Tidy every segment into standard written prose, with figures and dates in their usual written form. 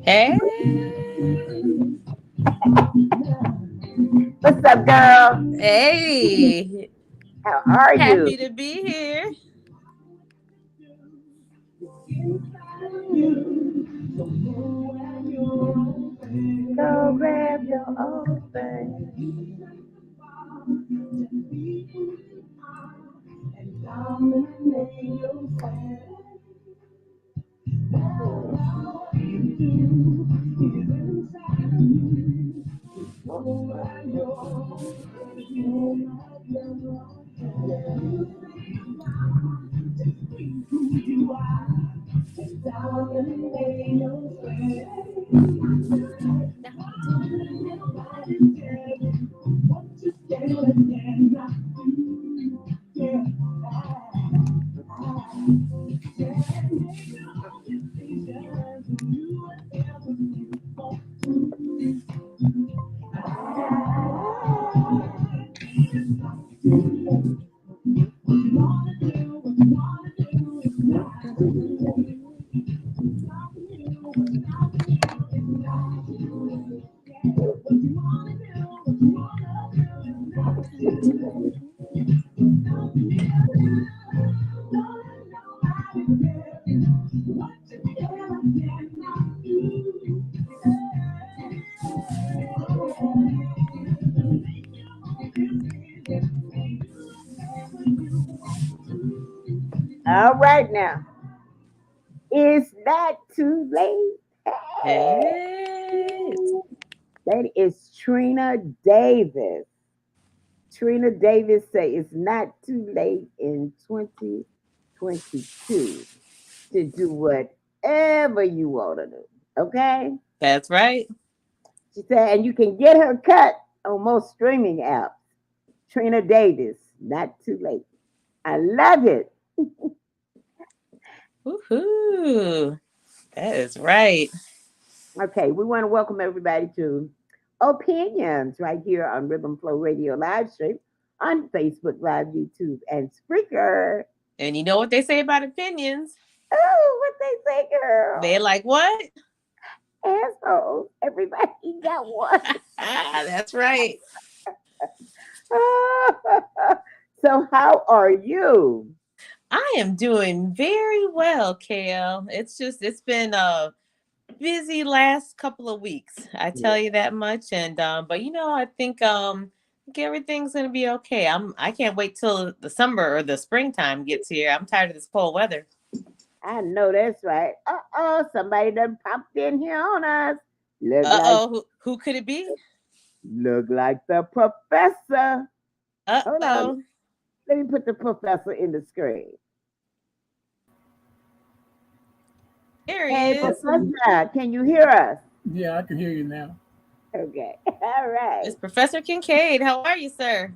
Hey. What's up, girl? Hey. How are Happy you? to be here. Go grab your own thing. All right now. It's not too late. Hey. That is Trina Davis. Trina Davis say it's not too late in 2022 to do whatever you want to do. Okay? That's right. She said, and you can get her cut on most streaming apps. Trina Davis, not too late. I love it. Woohoo. That is right. Okay, we want to welcome everybody to opinions right here on Rhythm Flow Radio live stream on Facebook Live, YouTube, and Spreaker. And you know what they say about opinions? Oh, what they say, girl? They're like, what? Assholes. Everybody got one. That's right. So, how are you? I am doing very well, KL. It's been a busy last couple of weeks. I tell you that much. And but I think everything's gonna be okay. I can't wait till the summer or the springtime gets here. I'm tired of this cold weather. I know that's right. Somebody done popped in here on us. Look like Who could it be? the professor. Hold on. Uh-oh. Let me put the professor in the screen. There he Hey, is. Professor, can you hear us? Yeah, I can hear you now. Okay. All right. It's Professor Kincaide. How are you, sir?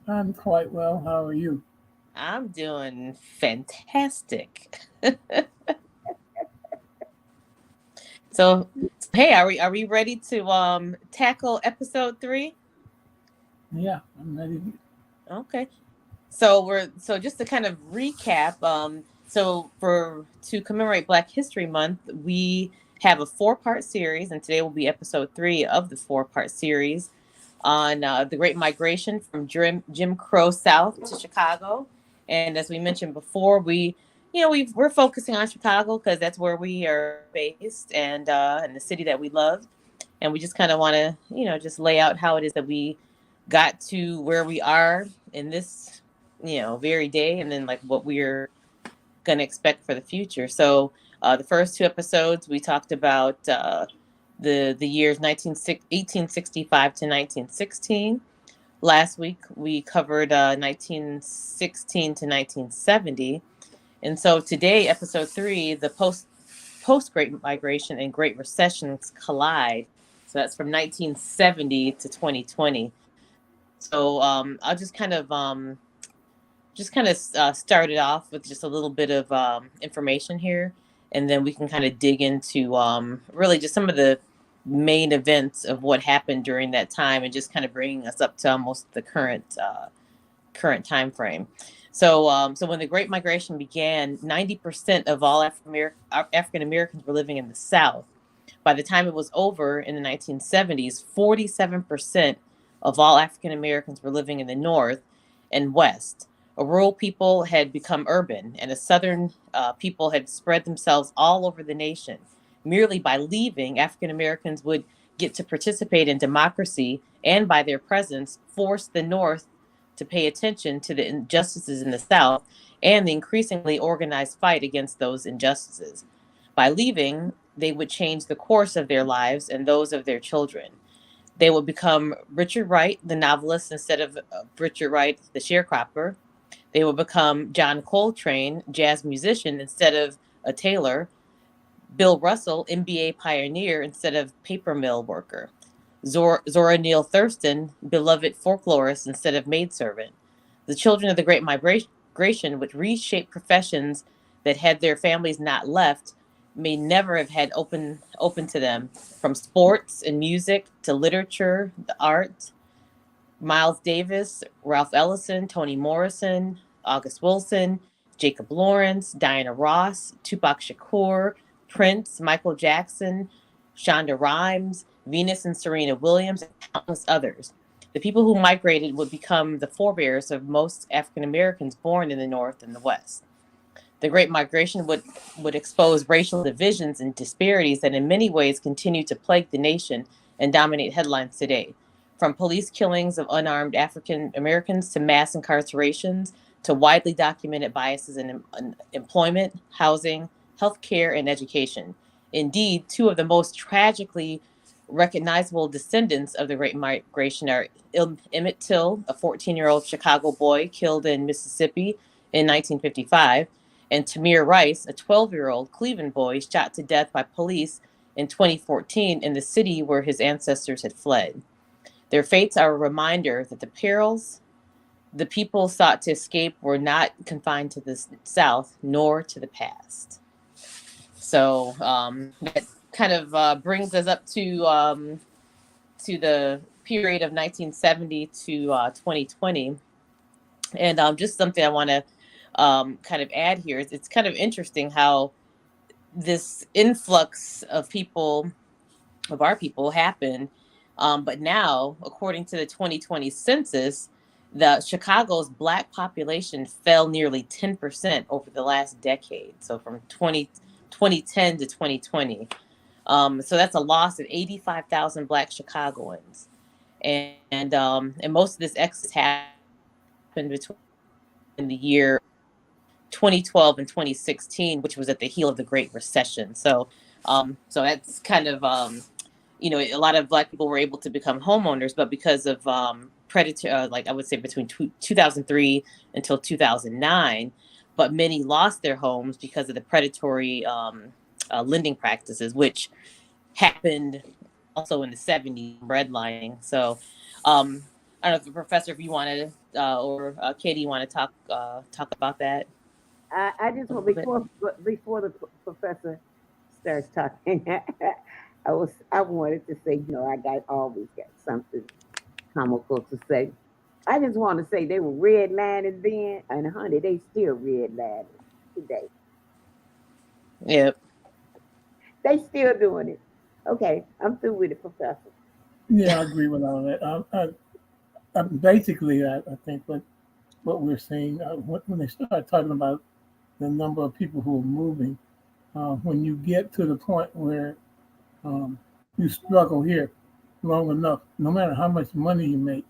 I'm quite well. How are you? I'm doing fantastic. So, hey, are we ready to tackle episode 3? Yeah, I'm ready. Okay. So just to kind of recap, to commemorate Black History Month, we have a 4-part series, and today will be episode 3 of the 4-part series on the Great Migration from Jim Crow South to Chicago. And as we mentioned before, we're focusing on Chicago because that's where we are based and in the city that we love. And we just kind of want to, just lay out how it is that we got to where we are in this, very day, and then like what we're going to expect for the future. So the first 2 episodes, we talked about the years 1865 to 1916. Last week, we covered 1916 to 1970. And so today, episode 3, the post-Great Migration and Great Recessions collide. So that's from 1970 to 2020. So I'll just kind of start it off with just a little bit of information here, and then we can kind of dig into really just some of the main events of what happened during that time, and just kind of bringing us up to almost the current time frame. So when the Great Migration began, 90% of all African Americans were living in the South. By the time it was over in the 1970s, 47% of all African Americans were living in the North and West. A rural people had become urban, and a Southern people had spread themselves all over the nation. Merely by leaving, African Americans would get to participate in democracy, and by their presence, force the North to pay attention to the injustices in the South and the increasingly organized fight against those injustices. By leaving, they would change the course of their lives and those of their children. They would become Richard Wright, the novelist, instead of Richard Wright, the sharecropper. They would become John Coltrane, jazz musician, instead of a tailor. Bill Russell, MBA pioneer, instead of paper mill worker. Zora Neale Thurston, beloved folklorist, instead of maidservant. The children of the Great Migration, which reshaped professions that had their families not left, may never have had open to them, from sports and music to literature, the art. Miles Davis, Ralph Ellison, Toni Morrison, August Wilson, Jacob Lawrence, Diana Ross, Tupac Shakur, Prince, Michael Jackson, Shonda Rhimes, Venus and Serena Williams, and countless others. The people who migrated would become the forebears of most African Americans born in the North and the West. The Great Migration would expose racial divisions and disparities that in many ways continue to plague the nation and dominate headlines today. From police killings of unarmed African Americans to mass incarcerations to widely documented biases in employment, housing, healthcare, and education. Indeed, 2 of the most tragically recognizable descendants of the Great Migration are Emmett Till, a 14-year-old Chicago boy killed in Mississippi in 1955, and Tamir Rice, a 12-year-old Cleveland boy shot to death by police in 2014 in the city where his ancestors had fled. Their fates are a reminder that the perils the people sought to escape were not confined to the South nor to the past. So that kind of brings us up to to the period of 1970 to 2020. And just something I want to kind of add here is it's kind of interesting how this influx of people, of our people, happened. But now, according to the 2020 census, the Chicago's Black population fell nearly 10% over the last decade. So from 2010 to 2020. So that's a loss of 85,000 Black Chicagoans. And most of this exodus happened between the year 2012 and 2016, which was at the heel of the Great Recession. So that's kind of a lot of Black people were able to become homeowners, but because of predatory, like I would say between 2003 until 2009, but many lost their homes because of the predatory lending practices, which happened also in the 70s, redlining. So I don't know if the professor, if you wanted, or Katie, you want to talk about that? I just A want little bit. before the professor starts talking, I wanted to say, I always got something comical to say. I just want to say they were redlining then, and honey, they still redlining today. Yep. They still doing it. Okay, I'm through with it, Professor. Yeah, I agree with all that. Basically, I think what we're seeing when they start talking about the number of people who are moving, when you get to the point where you struggle here long enough, no matter how much money you make,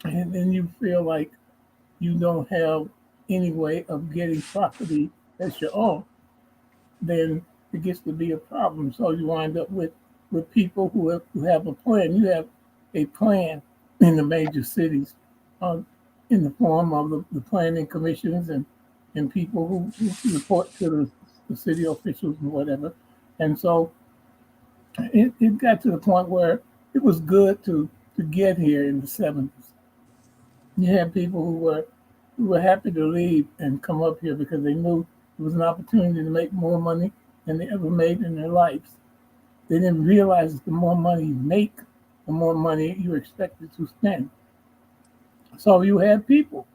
and then you feel like you don't have any way of getting property that's your own, then it gets to be a problem. So you wind up with people who have a plan. You have a plan in the major cities, um, in the form of the planning commissions and people who report to the city officials and whatever. And so it got to the point where it was good to get here in the 70s. You had people who were happy to leave and come up here because they knew it was an opportunity to make more money than they ever made in their lives. They didn't realize that the more money you make, the more money you're expected to spend. So you had people,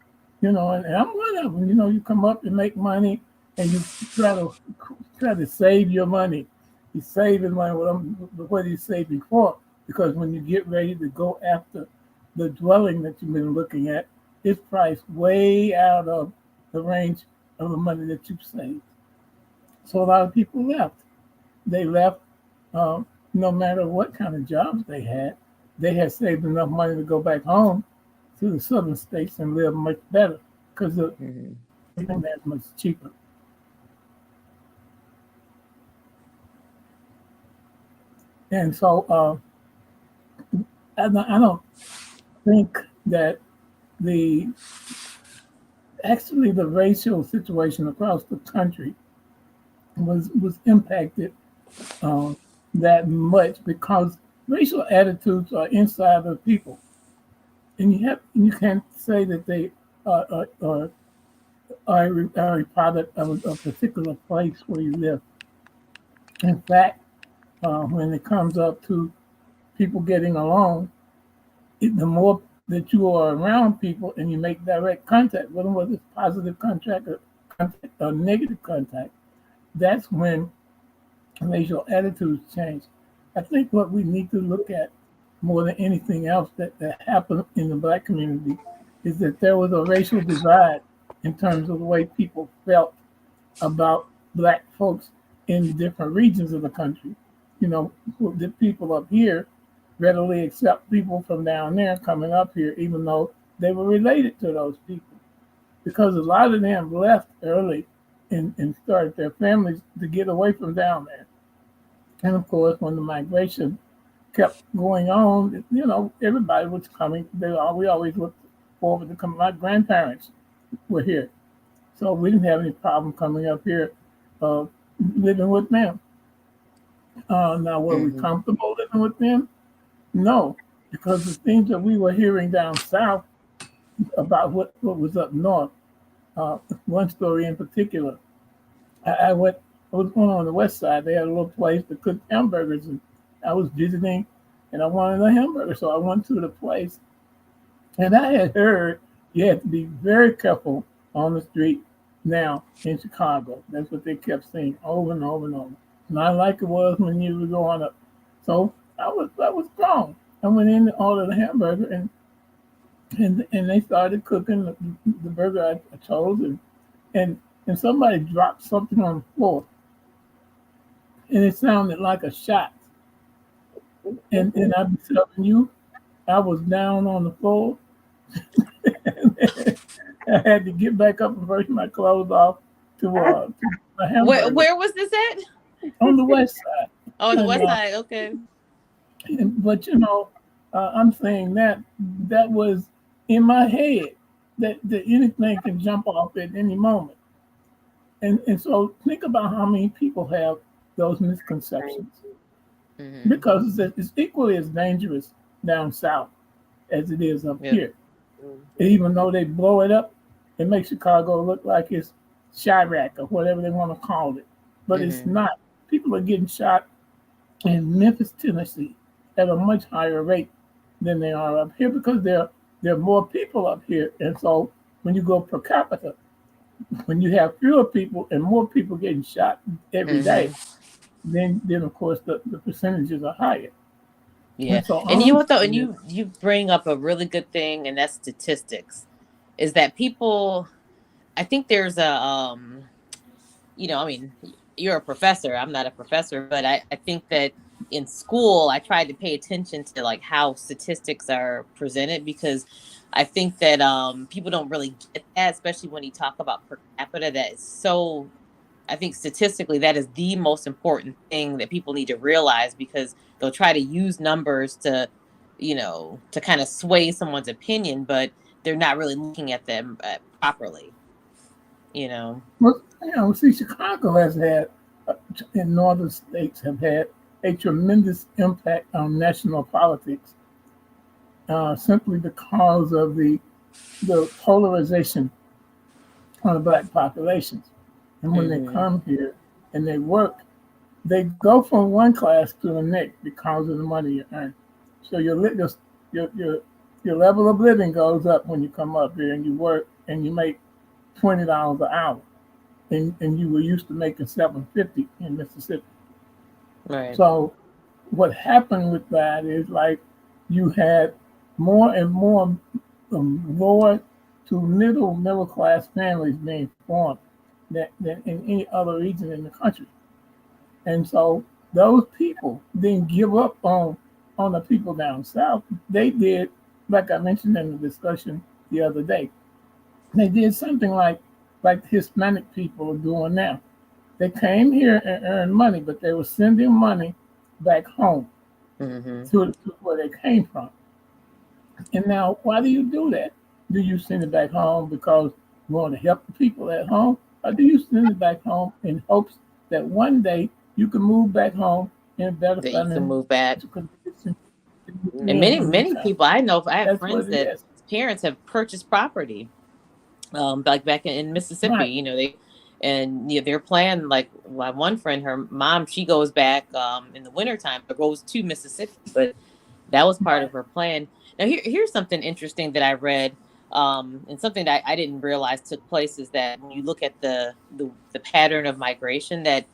and I'm one of them. You come up and make money, and you try to save your money. You're saving money. What are you saving for? Because when you get ready to go after the dwelling that you've been looking at, it's priced way out of the range of the money that you've saved. So a lot of people left. They left, no matter what kind of jobs they had. They had saved enough money to go back home to the southern states and live much better because the Mm-hmm. everything that's much cheaper. And so I don't think that the actually the racial situation across the country was impacted um, that much because racial attitudes are inside of people, and you can't say that they are a product of a particular place where you live. In fact, when it comes up to people getting along, the more that you are around people and you make direct contact with them, whether it's positive contact or negative contact, that's when racial attitudes change. I think what we need to look at more than anything else that happened in the Black community is that there was a racial divide in terms of the way people felt about Black folks in different regions of the country. The people up here readily accept people from down there coming up here, even though they were related to those people, because a lot of them left early and started their families to get away from down there. And of course, when the migration kept going on, everybody was coming. We always looked forward to coming. My grandparents were here, so we didn't have any problem coming up here, uh, living with them. Now, were we Mm-hmm. comfortable living with them? No, because the things that we were hearing down south about what was up north. One story in particular, I was going on the west side. They had a little place that cooked hamburgers, and I was visiting and I wanted a hamburger. So I went to the place, and I had heard you had to be very careful on the street now in Chicago. That's what they kept saying over and over and over. Not like it was when you were growing up. So I was grown. I went in and ordered a hamburger, and they started cooking the burger I chose, and and somebody dropped something on the floor, and it sounded like a shot. And I'm telling you, I was down on the floor. I had to get back up and brush my clothes off to my hamburger Where was this at? on the west side. Oh, the And, west side. Okay. but I'm saying that was in my head that anything can jump off at any moment. And so think about how many people have those misconceptions, Mm-hmm. because it's equally as dangerous down south as it is up Yep. here. Even though they blow it up, it makes Chicago look like it's Chirac or whatever they want to call it. But it's Mm-hmm. not. People are getting shot in Memphis, Tennessee at a much higher rate than they are up here, because there are more people up here. And so when you go per capita, when you have fewer people and more people getting shot every day, Mm-hmm. then of course the percentages are higher. Yeah. And so And all you know I'm what though, and saying is, you bring up a really good thing, and that's statistics. Is that people, I think there's a I mean, you're a professor. I'm not a professor, but I think that in school, I tried to pay attention to like how statistics are presented, because I think that people don't really get that, especially when you talk about per capita. That is so, I think statistically, that is the most important thing that people need to realize, because they'll try to use numbers to kind of sway someone's opinion, but they're not really looking at them properly, you know. well, see, Chicago has had, in northern states, have had a tremendous impact on national politics, simply because of the polarization on the black populations. And when they Hmm. come here and they work, they go from one class to the next because of the money you earn. So your your your level of living goes up when you come up here and you work and you make $20 an hour, and you were used to making 750 in Mississippi. Right. So what happened with that is, like, you had more and more lower to middle class families being formed than in any other region in the country. And so those people didn't give up on the people down south. They did, like I mentioned in the discussion the other day, they did something like Hispanic people are doing now. They came here and earned money, but they were sending money back home Hmm. to where they came from. And now, why do you do that? Do you send it back home because you want to help the people at home? Or do you send it back home in hopes that one day you can move back home in a better That you can financial move back. condition And when many you many retire? people I know, I have That's friends what it that is. parents have purchased property, like back in Mississippi. Right. They're planning, like one friend, her mom, she goes back in the wintertime, but goes to Mississippi, but that was part Right. of her plan. Now here's something interesting that I read, and something that I didn't realize took place, is that when you look at the pattern of migration, that,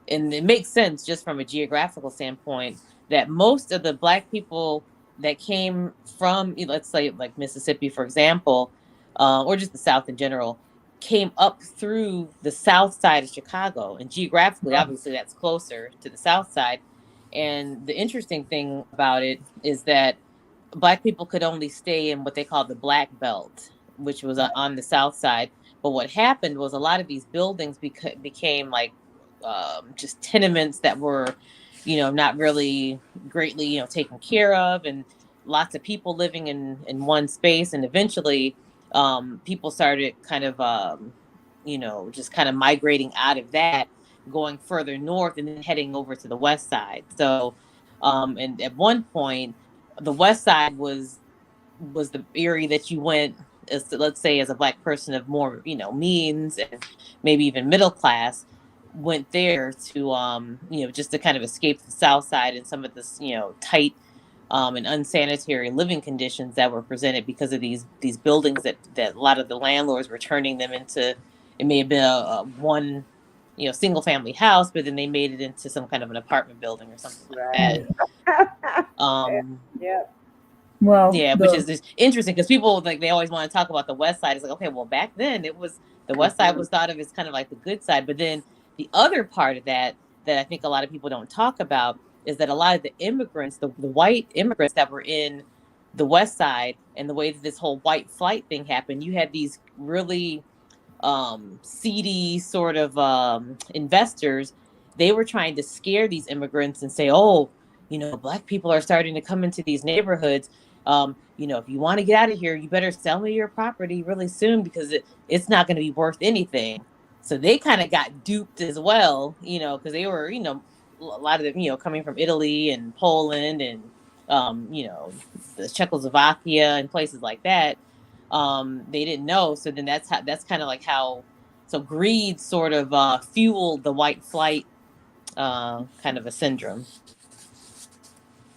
and it makes sense just from a geographical standpoint, that most of the black people that came from, let's say, like Mississippi, for example, or just the South in general, came up through the South side of Chicago. And geographically, Right. obviously, that's closer to the South side. And the interesting thing about it is that black people could only stay in what they call the black belt, which was Right. on the South side. But what happened was a lot of these buildings became like just tenements that were, not really greatly, taken care of, and lots of people living in one space. And eventually, people started kind of, just kind of migrating out of that, going further north, and then heading over to the west side. So, and at one point, the west side was the area that you went as, let's say, as a black person of more, means, and maybe even middle class, went there to just to kind of escape the south side and some of this, tight and unsanitary living conditions that were presented because of these buildings that a lot of the landlords were turning them into. It may have been a one, single family house, but then they made it into some kind of an apartment building or something like Right. that. Um, Yeah. Well, yeah, which is interesting because people they always want to talk about the West Side. It's like, okay, well, back then it was the West Side was thought of as kind of like the good side, but then the other part of that I think a lot of people don't talk about is that a lot of the immigrants, the white immigrants that were in the West Side, and the way that this whole white flight thing happened, you had these really seedy sort of investors. They were trying to scare these immigrants and say, oh, black people are starting to come into these neighborhoods. If you want to get out of here, you better sell me your property really soon because it's not going to be worth anything. So they kind of got duped as well, because they were, a lot of them, coming from Italy and Poland and, the Czechoslovakia and places like that. They didn't know. So then that's kind of like how, so greed sort of fueled the white flight kind of a syndrome.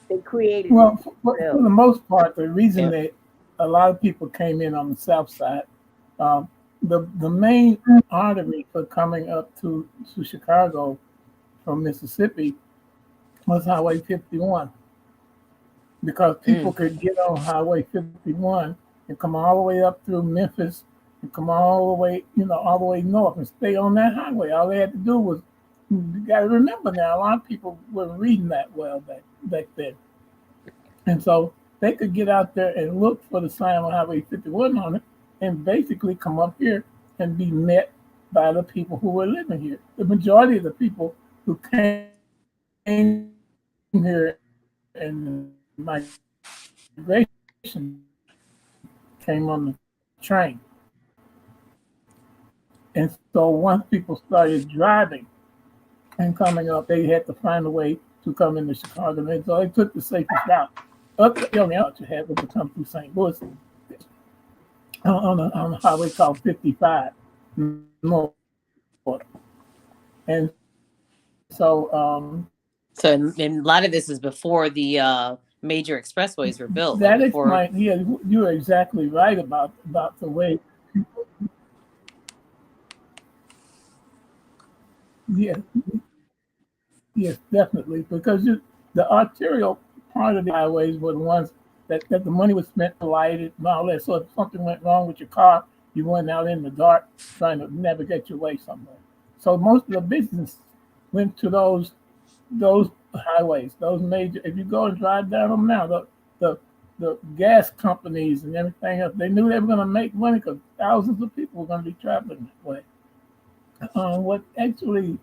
They created. Well, for the most part, the reason Yep. that a lot of people came in on the south side, the main artery for coming up to Chicago from Mississippi was Highway 51, because people could get on Highway 51 and come all the way up through Memphis and come all the way, all the way north and stay on that highway. All they had to do was, you got to remember now, a lot of people weren't reading that well back then. And so they could get out there and look for the sign on Highway 51 on it and basically come up here and be met by the people who were living here. The majority of the people who came here in migration came on the train. And so once people started driving and coming up, they had to find a way to come into Chicago. And so they took the safest route. The only out you had was to come through St. Louis on a highway called 55 north. And so and a lot of this is before the major expressways were built. That explains, you are exactly right about the way. Yes, definitely, because the arterial part of the highways were the ones that the money was spent to light it and all that. So if something went wrong with your car, you went out in the dark trying to navigate your way somewhere. So most of the business went to those highways, those major. If you go and drive down them now, the gas companies and everything else, they knew they were going to make money because thousands of people were going to be traveling that way. What actually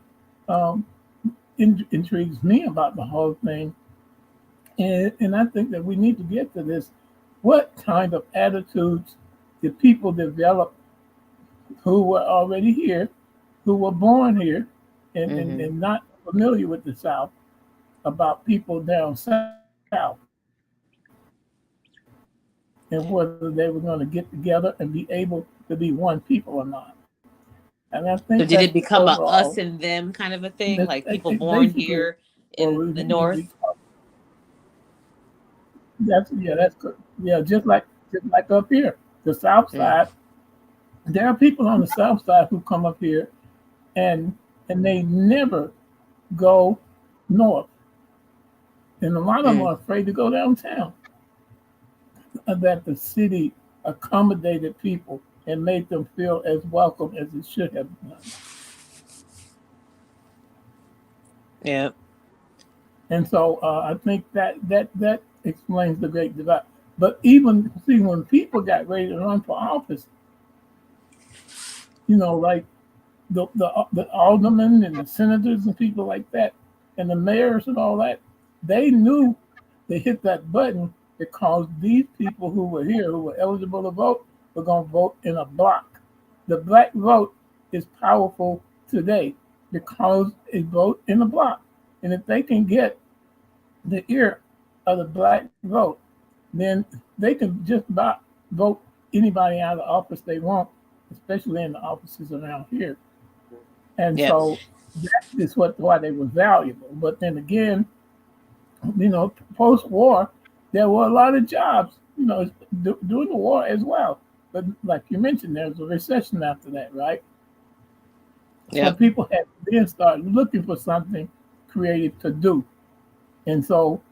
intrigues me about the whole thing, and I think that we need to get to this: what kind of attitudes did people develop who were already here, who were born here, and not familiar with the South, about people down south, and whether they were going to get together and be able to be one people or not. And I think so did it become overall, a us and them kind of a thing, like people born here in the North? That's good. Yeah, just like up here, the South Side. There are people on the South Side who come up here, and they never go north, and a lot of them are afraid to go downtown. That the city accommodated people and made them feel as welcome as it should have done. Yeah. And so I think that explains the great divide. But even see, when people got ready to run for office, like the aldermen and the senators and people like that, and the mayors and all that, they knew they hit that button because these people who were here, who were eligible to vote, were going to vote in a block. The black vote is powerful today because they vote in a block. And if they can get the ear of the black vote, then they can just about vote anybody out of the office they want, especially in the offices around here. And so that is why they were valuable. But then again, post-war, there were a lot of jobs, during the war as well. But like you mentioned, there was a recession after that, right? So Yep. people had to then start looking for something creative to do. And so,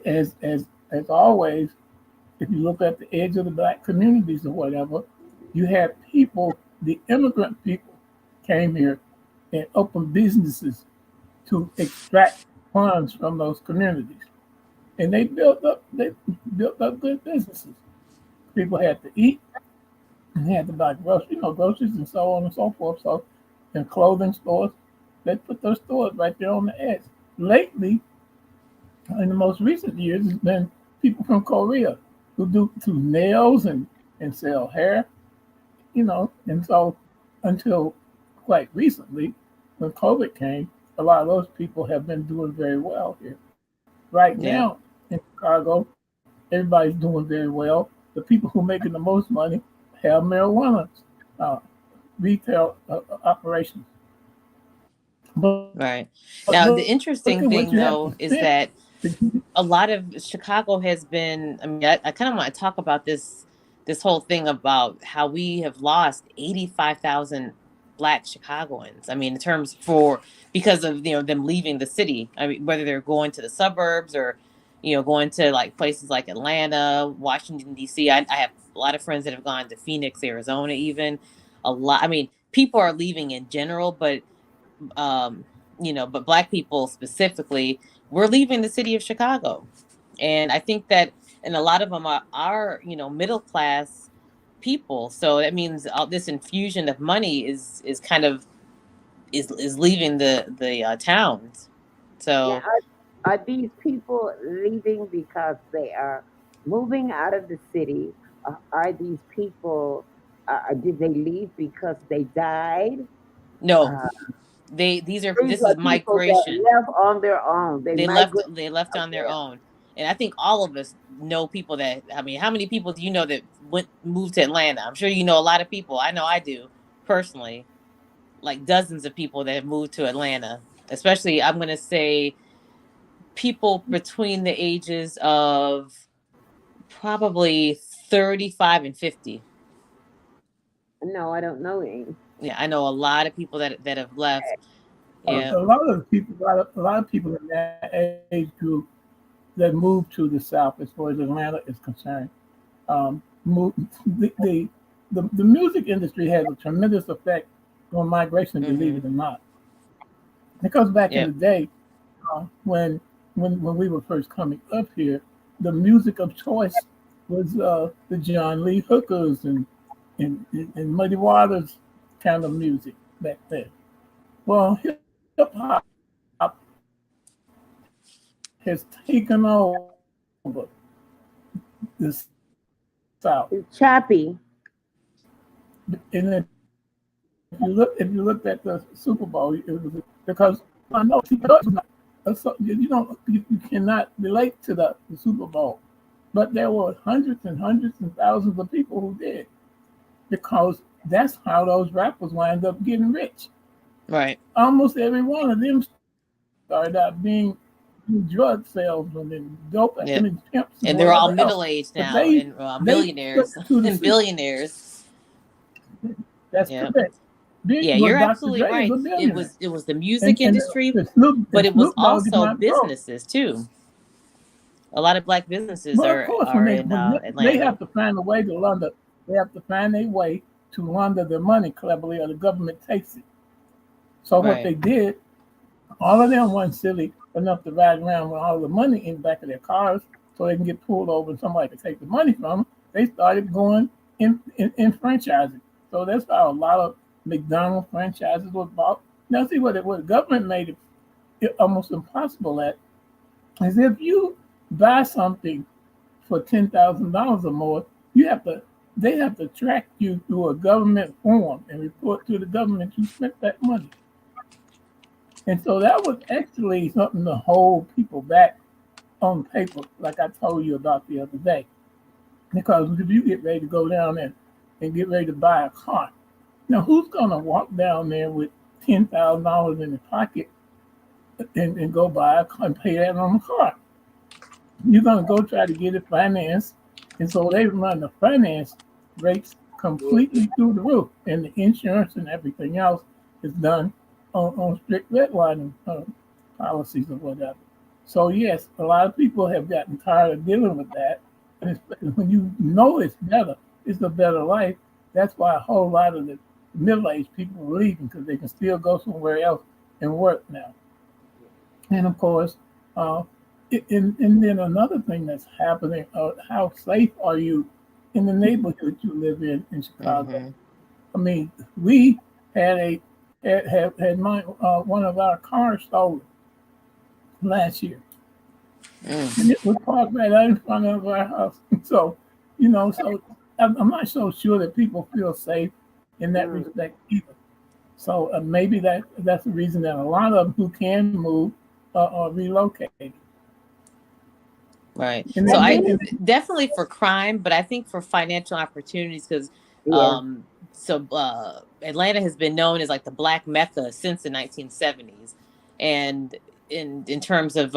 as always, if you look at the edge of the black communities or whatever, you had people, the immigrant people, came here and opened businesses to extract funds from those communities, and they built up good businesses. People had to eat, and they had to buy groceries and so on and so forth. So, in clothing stores, they put those stores right there on the edge. Lately, in the most recent years, it's been people from Korea who do nails and sell hair, and so until quite recently, when COVID came, a lot of those people have been doing very well here. Right Yeah. now in Chicago, everybody's doing very well. The people who are making the most money have marijuana uh, retail operations. But, Right. but Now, the look interesting at what thing, you have to though, is spend. that a lot of Chicago has been. I mean, I kind of want to talk about this whole thing about how we have lost 85,000 Black Chicagoans. I mean, in terms for because of them leaving the city. I mean, whether they're going to the suburbs or going to like places like Atlanta, Washington D.C. I have a lot of friends that have gone to Phoenix, Arizona, even a lot. I mean, people are leaving in general, but um, but Black people specifically, we're leaving the city of Chicago. And I think that, and a lot of them are middle class people. So that means all this infusion of money is kind of is leaving the towns. Now, So are these people leaving because they are moving out of the city? Are these people, did they leave because they died? no, Uh, these this are is people that migration. left on their own. They migrated. They left on their Yeah. own. And I think all of us know people that, I mean, how many people do you know that moved to Atlanta? I'm sure you know a lot of people. I know I do personally, like dozens of people that have moved to Atlanta. Especially, I'm going to say people between the ages of probably 35 and 50. No, I don't know any. Yeah, I know a lot of people that have left. Yeah. A lot of people in that age group that moved to the South, as far as Atlanta is concerned, move, the, the, the music industry has a tremendous effect on migration, believe Mm-hmm. it or not. Because back in Yep. the day, when we were first coming up here, the music of choice was the John Lee Hookers and Muddy Waters kind of music back then. Well, hip hop has taken over the South, It's choppy. and if you looked at the Super Bowl, it was because I know you cannot relate to the Super Bowl, but there were hundreds and thousands of people who did because that's how those rappers wind up getting rich. Right. Almost every one of them started out being drug salesmen and dope, I Yep. mean pimps and And they're all whatever else. middle aged But now and they millionaires took to the and street. billionaires. That's Yeah. correct. Yeah, Well, you're Dr. absolutely Dre is right. a It billionaire, was the music and industry, but And it was Snoop Dogg did also not grow. businesses too. A lot of Black businesses Well, of course, are in when they Atlanta. have to find a way to launder, they have to find a way to launder their money cleverly, or the government takes it. So what Right. they did, all of them weren't silly enough to ride around with all the money in the back of their cars so they can get pulled over and somebody can take the money from them. They started going in franchising. So that's how a lot of McDonald's franchises was bought. Now, see what the government made it almost impossible at is if you buy something for $10,000 or more, they have to track you through a government form and report to the government you spent that money. And so that was actually something to hold people back on paper, like I told you about the other day. Because if you get ready to go down there and get ready to buy a car, now who's going to walk down there with $10,000 in their pocket and go buy a car and pay that on the car? you're going to go try to get it financed. And so they run the finance rates completely through the roof. And the insurance and everything else is done on strict redlining policies or whatever. So, yes, a lot of people have gotten tired of dealing with that. And when you know it's a better life, that's why a whole lot of the middle-aged people are leaving because they can still go somewhere else and work now. And of course, uh, and then another thing that's happening, how safe are you in the neighborhood you live in Chicago? Mm-hmm. I mean, we had one of our cars stolen last year, and Mm. it was parked right out in front of our house. So, so I'm not so sure that people feel safe in that Mm. respect either. So maybe that's the reason that a lot of them who can move are relocated. Right. And So And I many, definitely for crime, but I think for financial opportunities because yeah, um Atlanta has been known as like the black mecca since the 1970s. And in terms of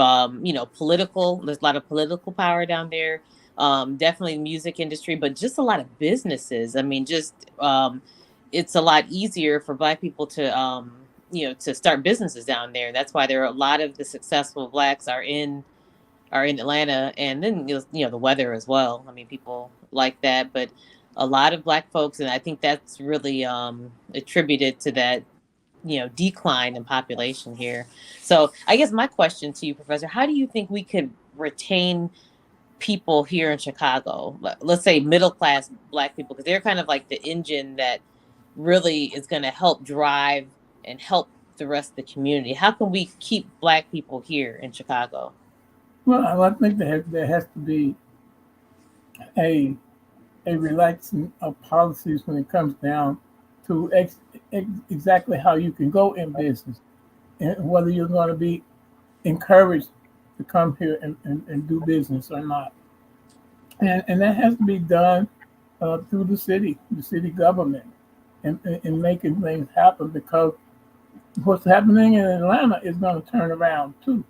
political, there's a lot of political power down there. Definitely music industry, but just a lot of businesses. I mean, just it's a lot easier for black people to to start businesses down there. That's why there are a lot of the successful blacks are in Atlanta, and then the weather as well. I mean, people like that, but a lot of black folks, and I think that's really attributed to that decline in population here. So I guess my question to you, Professor, how do you think we could retain people here in Chicago? Let's say middle class black people, because they're kind of like the engine that really is going to help drive and help the rest of the community. How can we keep black people here in Chicago? well, I think there has to be a a relaxing of policies when it comes down to exactly how you can go in business and whether you're going to be encouraged to come here and do business or not. And that has to be done through the city government, and making things happen because what's happening in Atlanta is going to turn around too.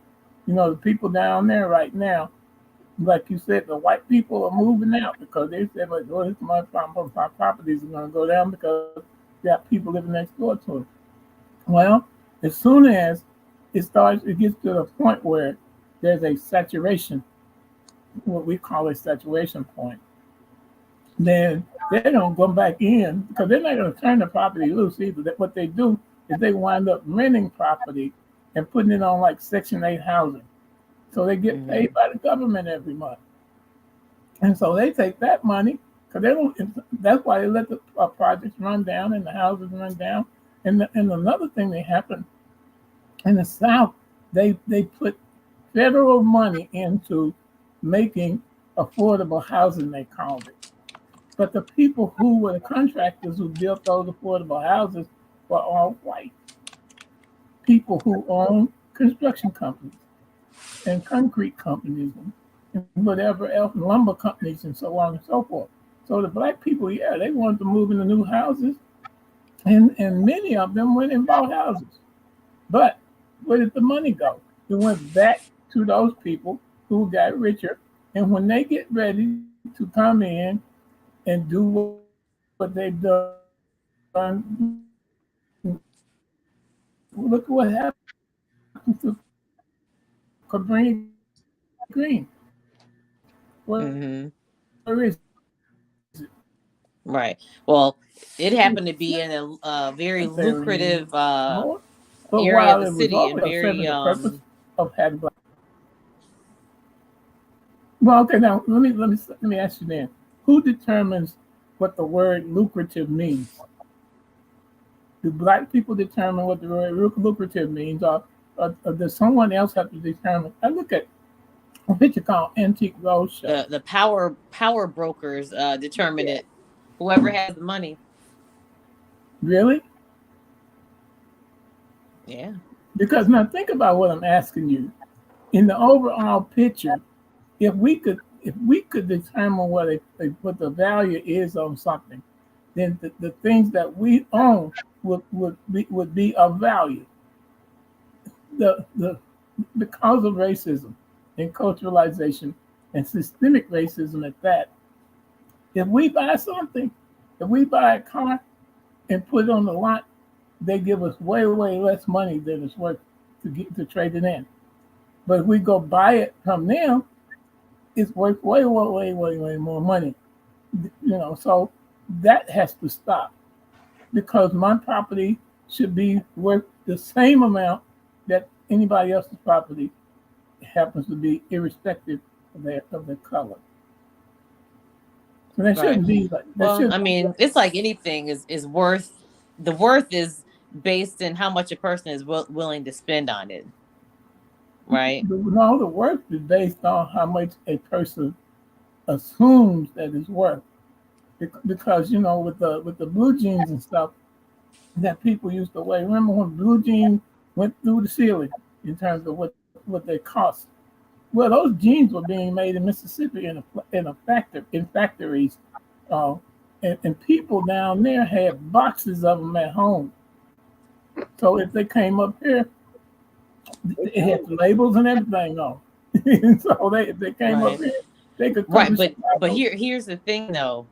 The people down there right now, like you said, the white people are moving out because they said, like, "Oh, this my properties are going to go down because you got people living next door to it." Well, as soon as it gets to the point where there's a saturation, what we call a saturation point, then they don't go back in because they're not going to turn the property loose either. What they do is they wind up renting property and putting it on like Section 8 housing. So they get Mm-hmm. paid by the government every month. And so they take that money because they don't. That's why they let the projects run down and the houses run down. And another thing that happened in the South, they put federal money into making affordable housing. They called it. But the people who were the contractors who built those affordable houses were all white people who own construction companies and concrete companies and whatever else, lumber companies and so on and so forth. So the black people, yeah, they wanted to move into new houses, and many of them went and bought houses. But where did the money go? It went back to those people who got richer. And when they get ready to come in and do what they've done, look at what happened to Cabrini Green. Where is it? Mm-hmm. Right. Well, it happened to be in a very Say lucrative more. But area of while the it was city and always very serving the purpose of having black. Well, okay, now let me ask you then. Who determines what the word lucrative means? Do black people determine what the word lucrative means, or does someone else have to determine? I look at what you call antique roadshow. the power brokers determine yeah. it. Whoever has the money. Really? Yeah. Because now think about what I'm asking you. In the overall picture, if we could determine what the value is on something, then the things that we own would be of value. The because of racism and culturalization, and systemic racism at that. If we buy something, if we buy a car and put it on the lot, they give us way, way less money than it's worth to trade it in. But if we go buy it from them, it's worth way, way, way, way, way more money. So that has to stop, because my property should be worth the same amount that anybody else's property happens to be, irrespective of their color. So that shouldn't be like that. Well, I mean, it's like anything is worth. The worth is based in how much a person is willing to spend on it, right? No, the worth is based on how much a person assumes that it's worth. Because with the blue jeans and stuff that people used to wear. Remember when blue jeans went through the ceiling in terms of what they cost? Well, those jeans were being made in Mississippi in factories, and people down there had boxes of them at home. So if they came up here, it had labels and everything on. And so if they came up here, they could come. Right, but here's the thing though.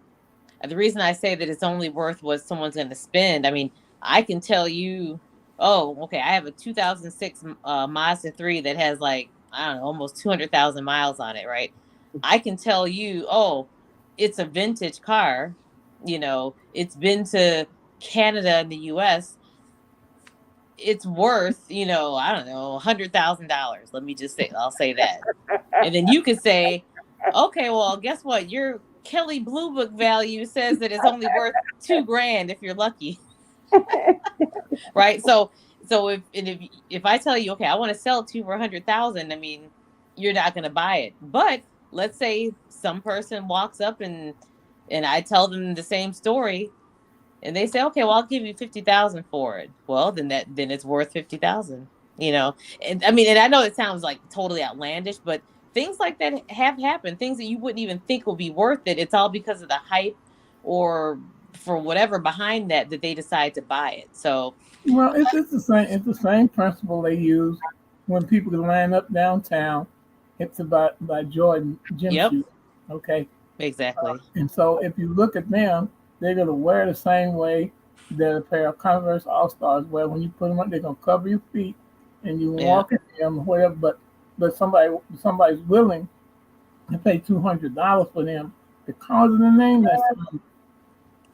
The reason I say that it's only worth what someone's going to spend. I mean, I can tell you, oh, okay, I have a 2006 Mazda 3 that has like, I don't know, almost 200,000 miles on it, right? I can tell you, oh, it's a vintage car. It's been to Canada and the US. It's worth, I don't know, $100,000. Let me just say, I'll say that. And then you could say, okay, well, guess what? Your Kelly Blue Book value says that it's only worth $2,000 if you're lucky. Right. So if I tell you, okay, I want to sell it to you for $100,000, I mean, you're not going to buy it. But let's say some person walks up and I tell them the same story and they say, okay, well, I'll give you $50,000 for it. Well, then it's worth $50,000, and I mean, and I know it sounds like totally outlandish, but things like that have happened. Things that you wouldn't even think will be worth it. It's all because of the hype or for whatever behind that they decide to buy it. So, well, it's the same. It's the same principle they use when people line up downtown. It's about Jordan gym shoes. Okay. Exactly. And so if you look at them, they're going to wear the same way that a pair of Converse All-Stars wear. When you put them on, they're going to cover your feet and you walk in them or whatever. But somebody's willing to pay $200 for them because of the name that's on them.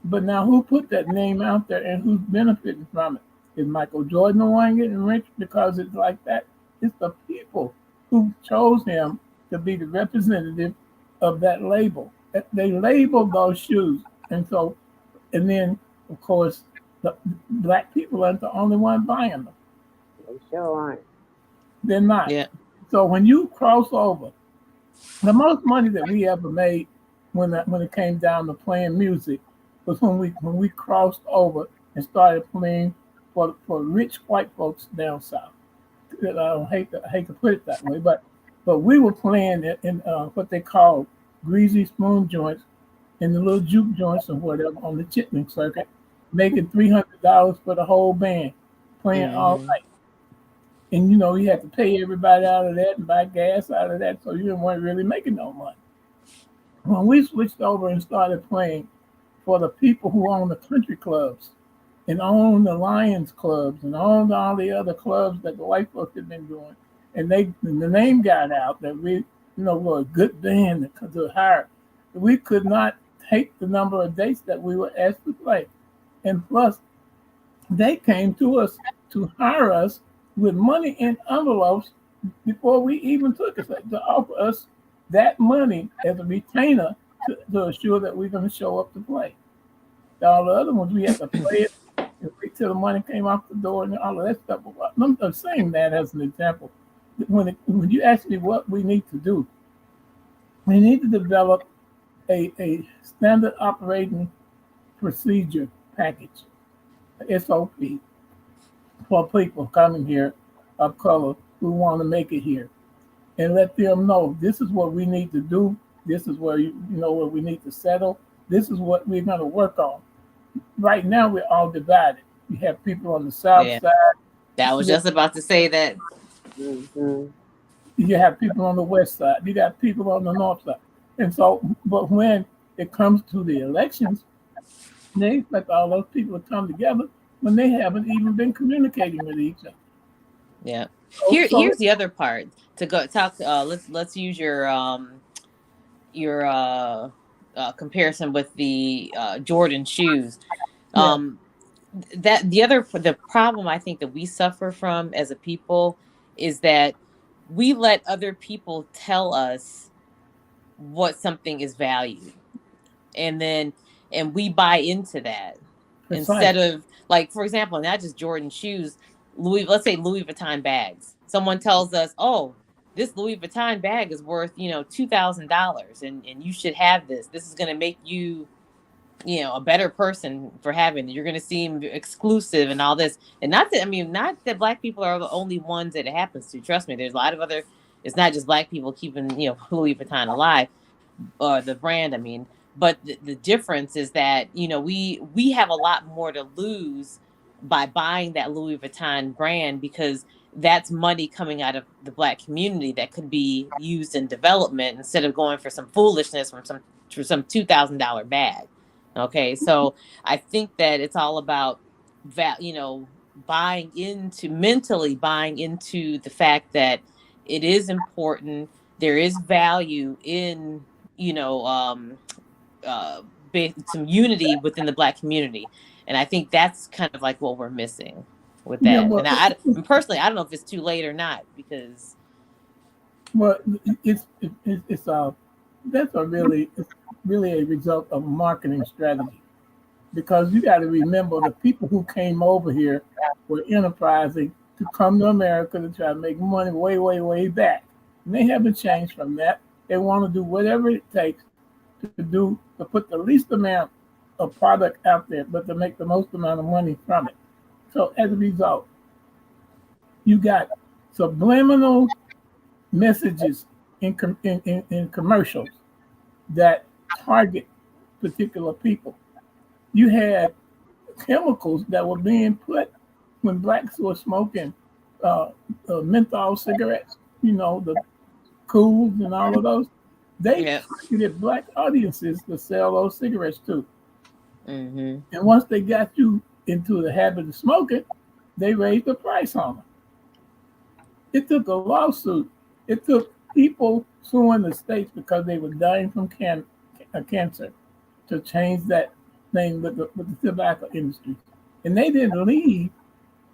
But now who put that name out there and who's benefiting from it? Is Michael Jordan the one getting rich because it's like that? It's the people who chose him to be the representative of that label. They labeled those shoes. And then, of course, the black people aren't the only one buying them. They sure aren't. They're not. Yeah. So when you cross over, the most money that we ever made when it came down to playing music was when we crossed over and started playing for rich white folks down south. I hate to put it that way, but we were playing in what they call greasy spoon joints in the little juke joints or whatever on the Chitlin circuit, making $300 for the whole band, playing all night. And you had to pay everybody out of that and buy gas out of that, so you weren't really making no money. When we switched over and started playing for the people who own the country clubs and own the Lions clubs and own all the other clubs that the white folks had been doing, and the name got out that we were a good band to hire, we could not take the number of dates that we were asked to play. And plus, they came to us to hire us with money in envelopes before we even took it, to offer us that money as a retainer to assure that we're going to show up to play. All the other ones, we had to play it and wait till the money came off the door and all of that stuff. I'm saying that as an example. When you ask me what we need to do, we need to develop a standard operating procedure package, SOP, for people coming here of color who want to make it here, and let them know this is what we need to do. This is where where we need to settle. This is what we're going to work on. Right now, we're all divided. You have people on the south side. I was just about to say that. Mm-hmm. You have people on the west side. You got people on the north side. And so, but when it comes to the elections, they expect all those people to come together when they haven't even been communicating with each other. Yeah. So, Here's the other part to go talk. Let's use your comparison with the Jordan shoes. yeah, That the problem I think that we suffer from as a people is that we let other people tell us what something is valued, and then and we buy into that instead precisely. of, like, for example, not just Jordan shoes, let's say Louis Vuitton bags. Someone tells us, oh, this Louis Vuitton bag is worth, $2,000, and you should have this. This is going to make you, a better person for having it. You're going to seem exclusive and all this. And not that black people are the only ones that it happens to. Trust me, there's a lot of other, it's not just black people keeping, Louis Vuitton alive, or the brand, but the difference is that, we have a lot more to lose by buying that Louis Vuitton brand, because that's money coming out of the black community that could be used in development instead of going for some foolishness for some $2,000 bag. Okay, so I think that it's all about that, mentally buying into the fact that it is important. There is value in, you know, um, uh, some unity within the black community, and I think that's kind of like what we're missing with Yeah, that. And and personally, I don't know if it's too late or not, because well, it's that's it's really a result of marketing strategy, because you got to remember the people who came over here were enterprising to come to America to try to make money way, way, way back. And they haven't changed from that. They want to do whatever it takes to put the least amount of product out there, but to make the most amount of money from it. So as a result, you got subliminal messages in commercials that target particular people. You had chemicals that were being put when blacks were smoking menthol cigarettes, the cools and all of those. They yeah. targeted black audiences to sell those cigarettes to. Mm-hmm. And once they got you into the habit of smoking, they raised the price on them. It took a lawsuit. It took people suing the states because they were dying from cancer to change that thing with the tobacco industry. And they didn't leave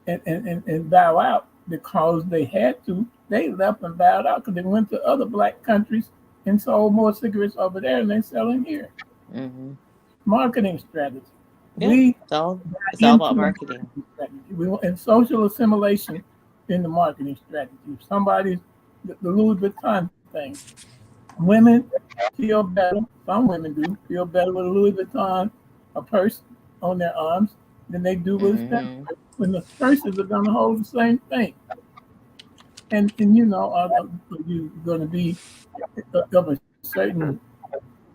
and bow out because they had to. They left and bowed out because they went to other black countries and sold more cigarettes over there than they selling here. Mm-hmm. Marketing strategy. Yeah, We it's all into about the marketing. marketing strategy. We want and social assimilation in the marketing strategy. Somebody's the Louis Vuitton thing. Women feel better. Some women do feel better with a Louis Vuitton, a purse on their arms, than they do with a stem Mm-hmm. when the purses are going to hold the same thing. And are you going to be of a certain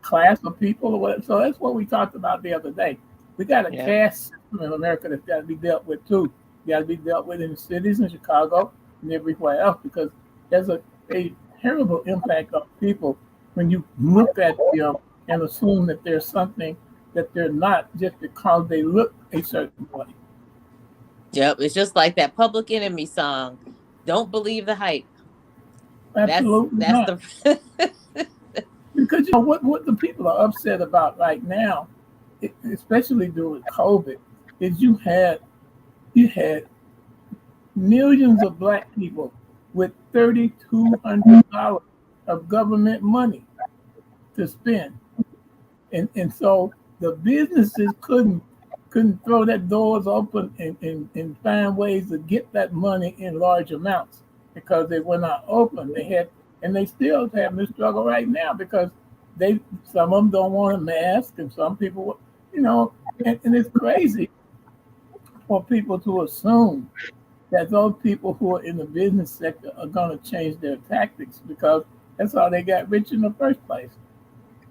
class of people or whatever? So that's what we talked about the other day. We got a Yeah. caste system in America that's got to be dealt with too. You got to be dealt with in the cities in Chicago and everywhere else, because there's a terrible impact on people when you look at them and assume that there's something that they're not just because they look a certain way. Yep, it's just like that Public Enemy song. Don't believe the hype. Absolutely That's not. the Because what the people are upset about right now, especially during COVID, is you had millions of black people with $3,200 of government money to spend, and so the businesses couldn't throw their doors open and find ways to get that money in large amounts because they were not open. And they still having this struggle right now because some of them don't want a mask, and some people, and it's crazy for people to assume that those people who are in the business sector are going to change their tactics because that's how they got rich in the first place.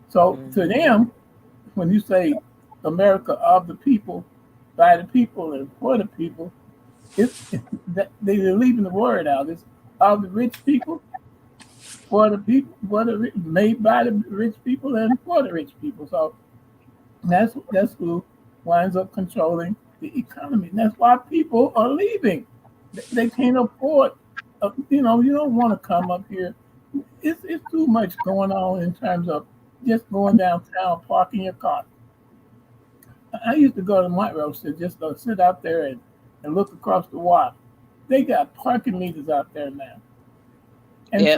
So to them, when you say America of the people, by the people, and for the people, it's that they're leaving the word out. It's of the rich people for the people, made by the rich people and for the rich people. So that's who winds up controlling the economy. And that's why people are leaving. They can't afford. You don't want to come up here. It's too much going on in terms of just going downtown, parking your car. I used to go to Montrose to just sit out there and look across the water. They got parking meters out there now, and Yep.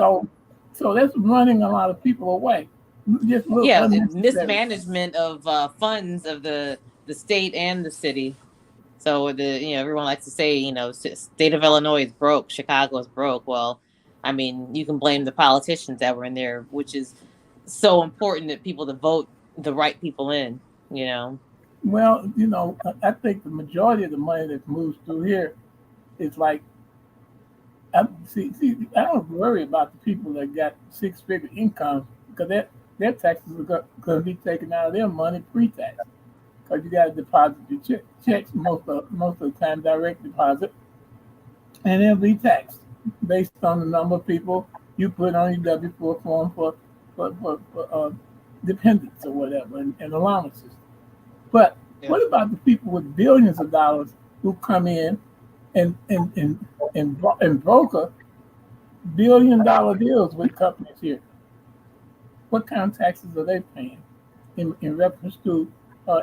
so that's running a lot of people away. Just look, Yeah, and mismanagement of funds of the state and the city. So everyone likes to say, state of Illinois is broke, Chicago is broke. Well, I mean, you can blame the politicians that were in there, which is so important that people to vote the right people in. Well, I think the majority of the money that moves through here is like, I don't worry about the people that got six-figure incomes because their taxes are going to be taken out of their money pre-tax because you got to deposit your checks most of the time, direct deposit, and they'll be taxed based on the number of people you put on your W-4 form for dependents or whatever and allowances. But what about the people with billions of dollars who come in and broker billion-dollar deals with companies here? What kind of taxes are they paying in reference to,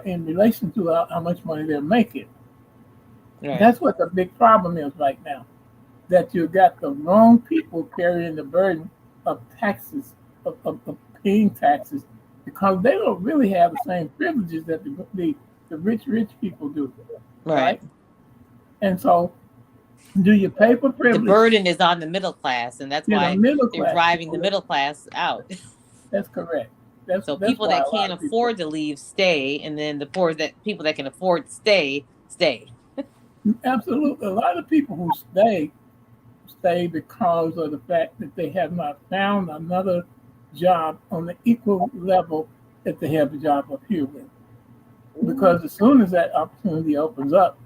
in relation to how much money they're making? Right. That's what the big problem is right now, that you got the wrong people carrying the burden of taxes, of paying taxes, because they don't really have the same privileges that the rich people do. Right. And so, do you pay for privilege? The burden is on the middle class, and that's why they're driving the middle class out. That's correct. So people that can't afford to leave stay, and then people that can afford to stay. Absolutely. A lot of people who stay because of the fact that they have not found another job on the equal level that they have a job up here with. Because as soon as that opportunity opens up,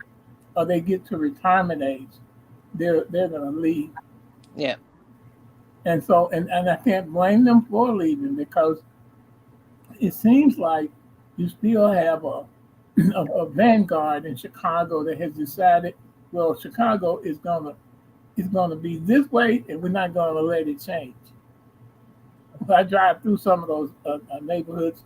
or they get to retirement age, they're going to leave. Yeah. And so, and I can't blame them for leaving, because it seems like you still have a vanguard in Chicago that has decided, well, Chicago is gonna be this way, and we're not gonna let it change. I drive through some of those neighborhoods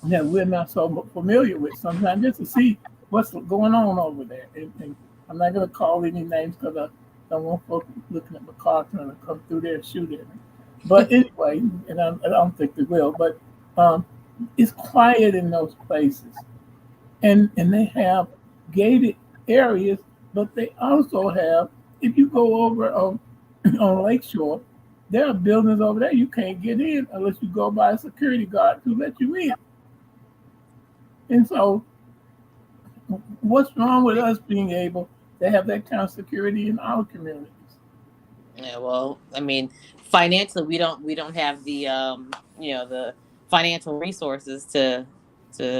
that we're not so familiar with sometimes, just to see what's going on over there. And I'm not gonna call any names because I don't want folks looking at my car trying to come through there and shoot at me. But anyway, and I don't think they will. But it's quiet in those places, and they have gated areas, but they also have. If you go over on Lakeshore, there are buildings over there you can't get in unless you go by a security guard to let you in. And so, what's wrong with us being able to have that kind of security in our communities? Yeah, well, I mean, financially, we don't have the the financial resources to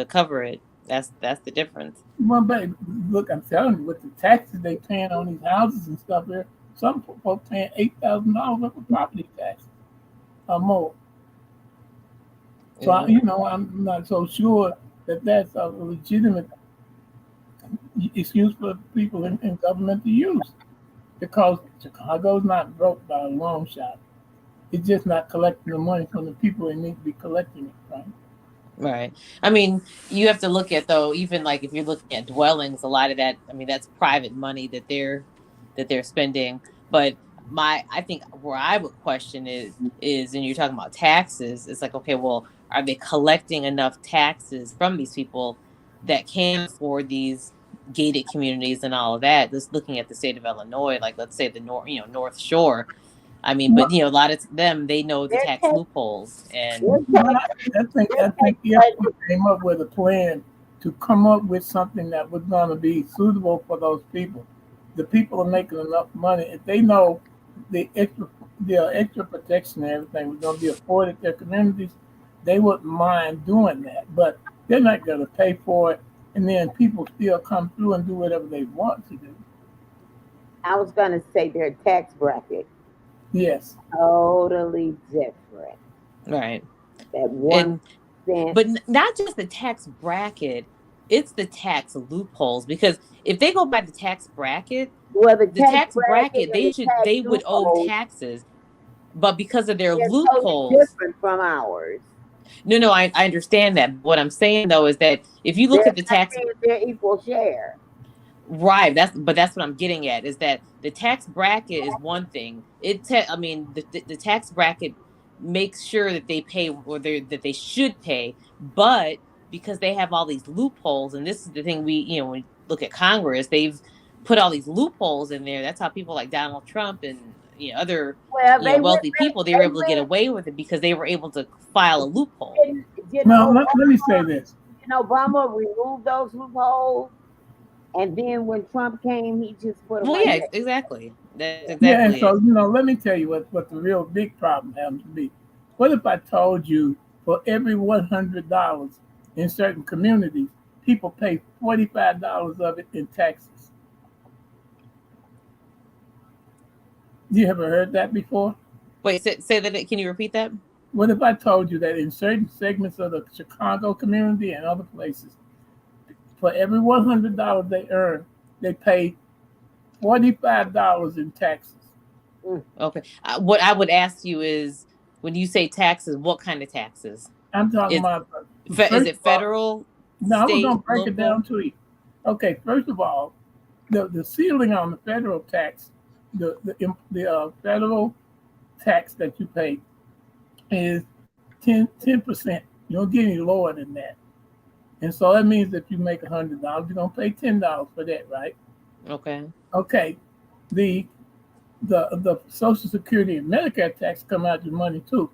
cover it. That's the difference. Well, but look, I'm telling you, with the taxes they paying on these houses and stuff, there, some folks paying $8,000 worth of property tax or more. So I'm not so sure that that's a legitimate excuse for people in government to use, because Chicago's not broke by a long shot. It's just not collecting the money from the people that need to be collecting it, right? Right. I mean, you have to look at, though, even like if you're looking at dwellings, a lot of that, I mean, that's private money that they're spending. But I think where I would question is, and you're talking about taxes, it's like, okay, well, are they collecting enough taxes from these people that can afford these gated communities and all of that? Just looking at the state of Illinois, like let's say the North Shore. I mean, but a lot of them, they know the tax loopholes, and I think if we came up with a plan to come up with something that was going to be suitable for those people. The people are making enough money. If they know the extra protection and everything was going to be afforded their communities, they wouldn't mind doing that. But they're not going to pay for it, and then people still come through and do whatever they want to do. I was going to say their tax bracket. Yes. Totally different. Right. That And 1%. but not just the tax bracket, it's the tax loopholes, because if they go by the tax bracket, Well, the the tax tax bracket bracket, and the tax they would owe loophole, taxes, but because of their they're totally loopholes. different from ours. No, I understand that. What I'm saying though is that if you look They're at the not tax, paying their equal share. right, that's what I'm getting at, is that the tax bracket is one thing. I mean, the tax bracket makes sure that they pay, or that they should pay, but because they have all these loopholes, and this is the thing, when we look at Congress, they've put all these loopholes in there. That's how people like Donald Trump and other Well, they went wealthy back. people, they were They able to get went. away with it because they were able to file a loophole. Didn't Well, let me Obama? say this. Didn't Obama remove those loopholes? And then when Trump came, he just put them Well, right yeah, back. exactly. That's Yeah, and exactly so it. let me tell you what the real big problem happens to be. What if I told you for every $100 in certain communities, people pay $45 of it in taxes? You ever heard that before? Wait, say that. Can you repeat that? What if I told you that in certain segments of the Chicago community and other places, for every $100 they earn, they pay $45 in taxes? Mm. Okay. What I would ask you is, when you say taxes, what kind of taxes? I'm talking Is about, is first it of all, federal, now we're going state, to break it down local? to you. Okay, first of all, the ceiling on the federal tax, the federal tax that you pay is 10%. You don't get any lower than that. And so that means if you make $100, you're gonna pay $10 for that, right? Okay. Okay. The the Social Security and Medicare tax come out your money too.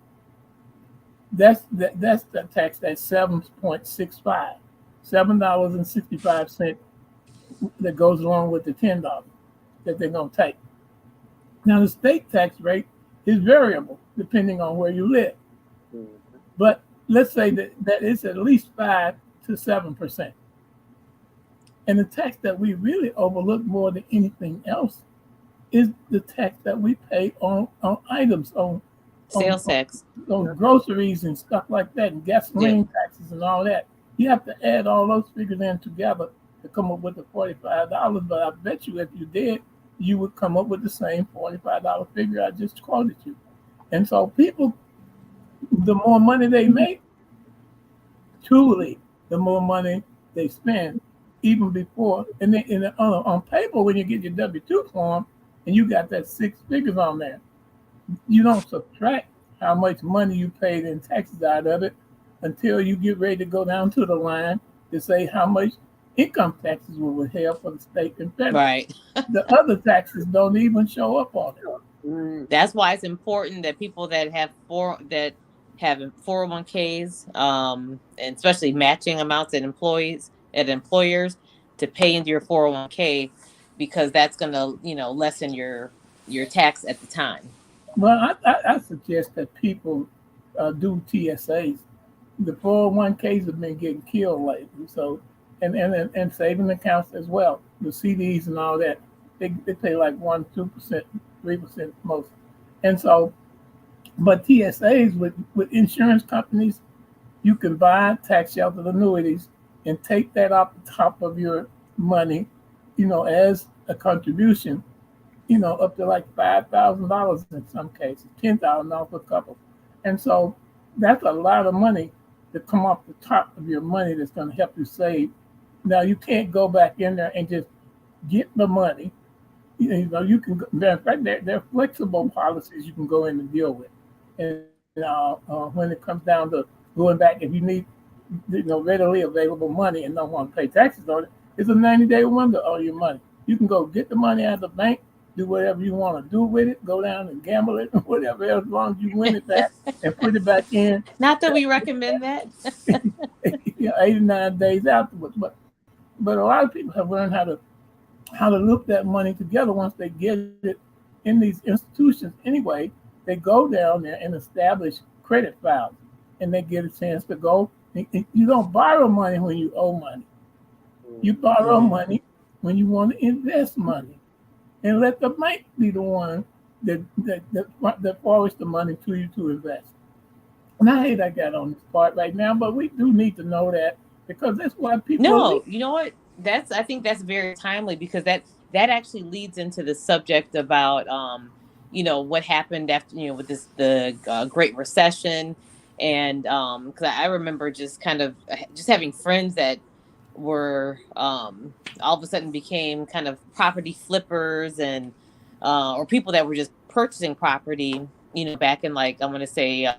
That's the tax that's 7.65, $7.65 that goes along with the $10 that they're gonna take. Now the state tax rate is variable depending on where you live. But let's say that it's at least 5 to 7%. And the tax that we really overlook more than anything else is the tax that we pay on items, on, Sales tax. on groceries and stuff like that, and Yeah. gasoline taxes and all that. You have to add all those figures in together to come up with the $45. But I bet you if you did, you would come up with the same $45 figure I just quoted you. And so people, the more money they make, truly, the more money they spend, even before. And then on paper, when you get your W-2 form and you got that 6 figures on there, you don't subtract how much money you paid in taxes out of it until you get ready to go down to the line to say how much income taxes were withheld for the state and federal. Right. The other taxes don't even show up on it. That's why it's important that people that have 401ks, and especially matching amounts at employers, to pay into your 401k, because that's gonna lessen your tax at the time. Well, I suggest that people do TSAs. The 401ks have been getting killed lately. So, and saving accounts as well. The CDs and all that, they pay like 1, 2%, 3% most. And so, but TSAs with insurance companies, you can buy tax sheltered annuities and take that off the top of your money, as a contribution, up to like $5,000 in some cases, $10,000 for a couple. And so that's a lot of money to come off the top of your money that's going to help you save. Now you can't go back in there and just get the money. You can. In fact, there are flexible policies you can go in and deal with. And when it comes down to going back, if you need, readily available money and don't want to pay taxes on it, it's a 90-day wonder on your money. You can go get the money out of the bank, do whatever you want to do with it, go down and gamble it, whatever else, as long as you win it back and put it back in. Not that we recommend that. 89 days afterwards. But a lot of people have learned how to look that money together once they get it in these institutions. Anyway, they go down there and establish credit files, and they get a chance to go. You don't borrow money when you owe money. You borrow money when you want to invest money, and let the bank be the one that forwards the money to you to invest. And I hate I got on this part right now, but we do need to know that because that's why people are No, leaving. you know what? I think that's very timely because that actually leads into the subject about what happened after with the Great Recession, and because I remember just kind of just having friends that were all of a sudden became kind of property flippers and or people that were just purchasing property, back in like I'm gonna say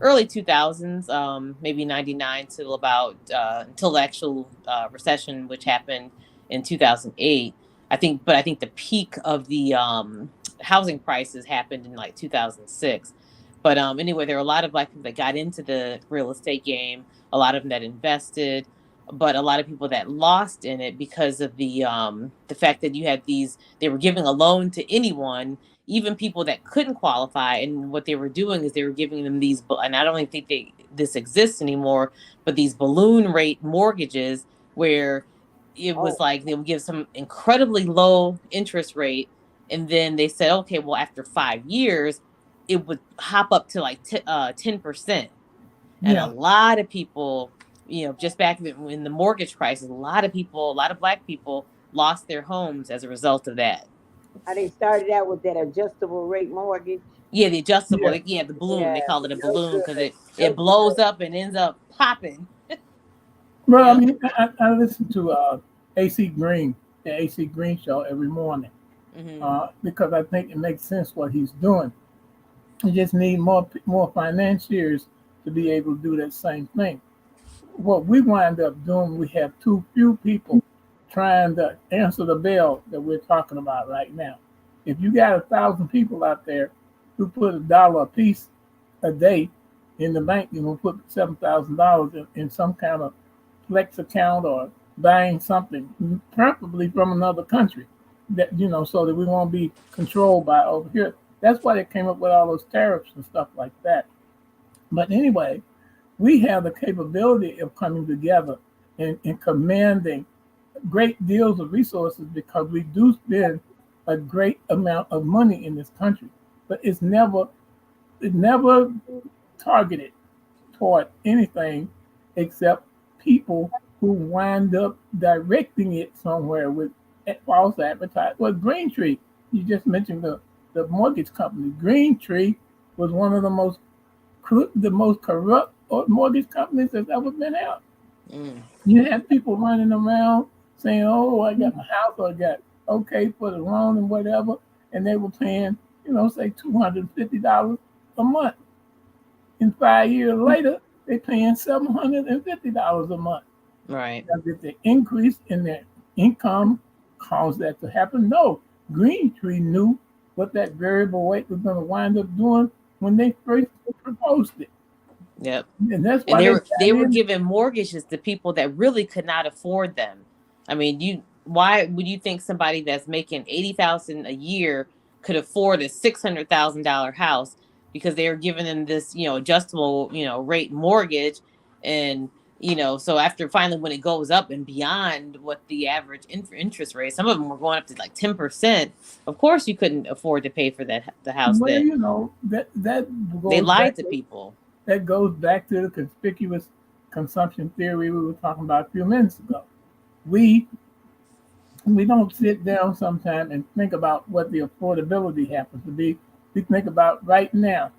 early 2000s, maybe 99 till about until the actual recession, which happened in 2008. I think the peak of the housing prices happened in like 2006. But anyway, there were a lot of black people that got into the real estate game, a lot of them that invested, but a lot of people that lost in it because of the fact that you had they were giving a loan to anyone, even people that couldn't qualify. And what they were doing is they were giving them and I don't even think this exists anymore, but these balloon rate mortgages where it was Oh, like they would give some incredibly low interest rate, and then they said, okay, well, after 5 years it would hop up to like 10%. And a Yeah. lot of people, just back in the mortgage crisis, a lot of black people lost their homes as a result of that. they started out with that adjustable rate mortgage. Yeah, the adjustable, Yeah. like, yeah, the balloon. They Yeah, call it a no balloon good, because it no it blows good. up and ends up popping. Well, I Yep. mean, I listen to AC Green, the AC Green show every morning Hmm. because I think it makes sense what he's doing. You just need more financiers to be able to do that same thing. What we wind up doing, we have too few people trying to answer the bell that we're talking about right now. If you got 1,000 people out there who put $1 a piece a day in the bank, put $7,000 in some kind of flex account or buying something, preferably from another country, that so that we won't be controlled by over here. That's why they came up with all those tariffs and stuff like that. But anyway, we have the capability of coming together and commanding great deals of resources because we do spend a great amount of money in this country, but it never targeted toward anything except people who wind up directing it somewhere with false advertising. Well, Green Tree, you just mentioned the mortgage company. Green Tree was one of the most corrupt mortgage companies that's ever been out. Mm. You had people running around saying, "Oh, I got my house, or I got okay for the loan and whatever," and they were paying, say $250 a month. And 5 years later, they're paying $750 a month. Right. Now, did the increase in their income cause that to happen? No. Green Tree knew what that variable rate was going to wind up doing when they first proposed it. Yep. And that's And why they they got were in. giving mortgages to people that really could not afford them. I mean, why would you think somebody that's making 80,000 a year could afford a $600,000 house? Because they are giving them this, adjustable, rate mortgage, and so after finally when it goes up and beyond what the average interest rate, some of them were going up to like 10%. Of course, you couldn't afford to pay for the house Well, then. that They goes lied back. to people. That goes back to the conspicuous consumption theory we were talking about a few minutes ago. We we don't sit down sometime and think about what the affordability happens to be. We think about right now,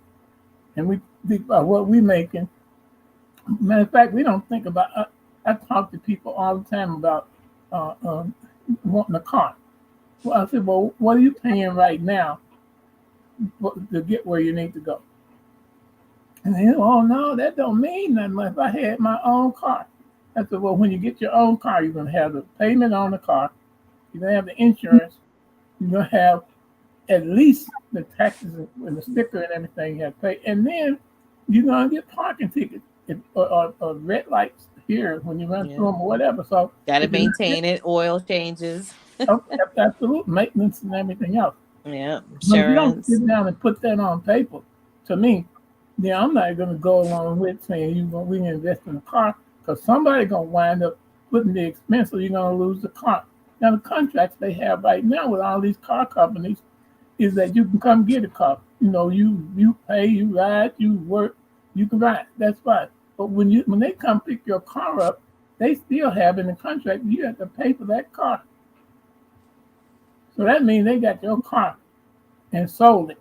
and we think about what we're making. Matter of fact, we don't think about. I talk to people all the time about uh, um, wanting a car. Well, I said, well, what are you paying right now to get where you need to go? And they, oh no, that don't mean nothing. If I had my own car, I said, well, when you get your own car, you're gonna have the payment on the car, you're gonna have the insurance, you're gonna have at least the taxes and the sticker and everything you have to pay, and then you're gonna get parking tickets or red lights here when you run through Yeah. them or whatever. So Got to if you maintain it, oil changes. absolute maintenance and everything else. Yeah, But if you don't insurance. sit down and put that on paper, to me, then I'm not going to go along with saying we can invest in a car because somebody's going to wind up putting the expense or you're going to lose the car. Now, the contracts they have right now with all these car companies, is that you can come get a car. You know, you pay, you ride, you work, you can ride. That's fine. But when they come pick your car up, they still have in the contract you have to pay for that car. So that means they got your car and sold it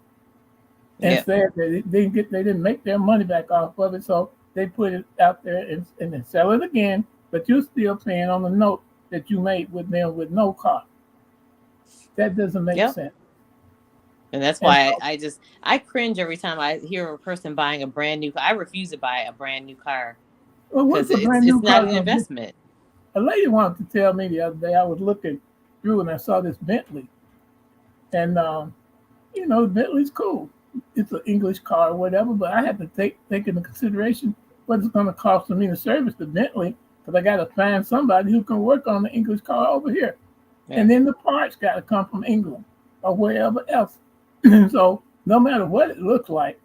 and Yep. said that they didn't make their money back off of it, so they put it out there and then sell it again. But you're still paying on the note that you made with them with no car. That doesn't make Yep. sense. And that's And why so, I cringe every time I hear a person buying a brand new car. I refuse to buy a brand new car well, what's because a brand it's new not car an gonna do? investment. A lady wanted to tell me the other day. I was looking through and I saw this Bentley, and you know, Bentley's cool. It's an English car or whatever, but I have to take into consideration what it's going to cost for me to service the Bentley because I got to find somebody who can work on the English car over here, Yeah. and then the parts got to come from England or wherever else. So no matter what it looks like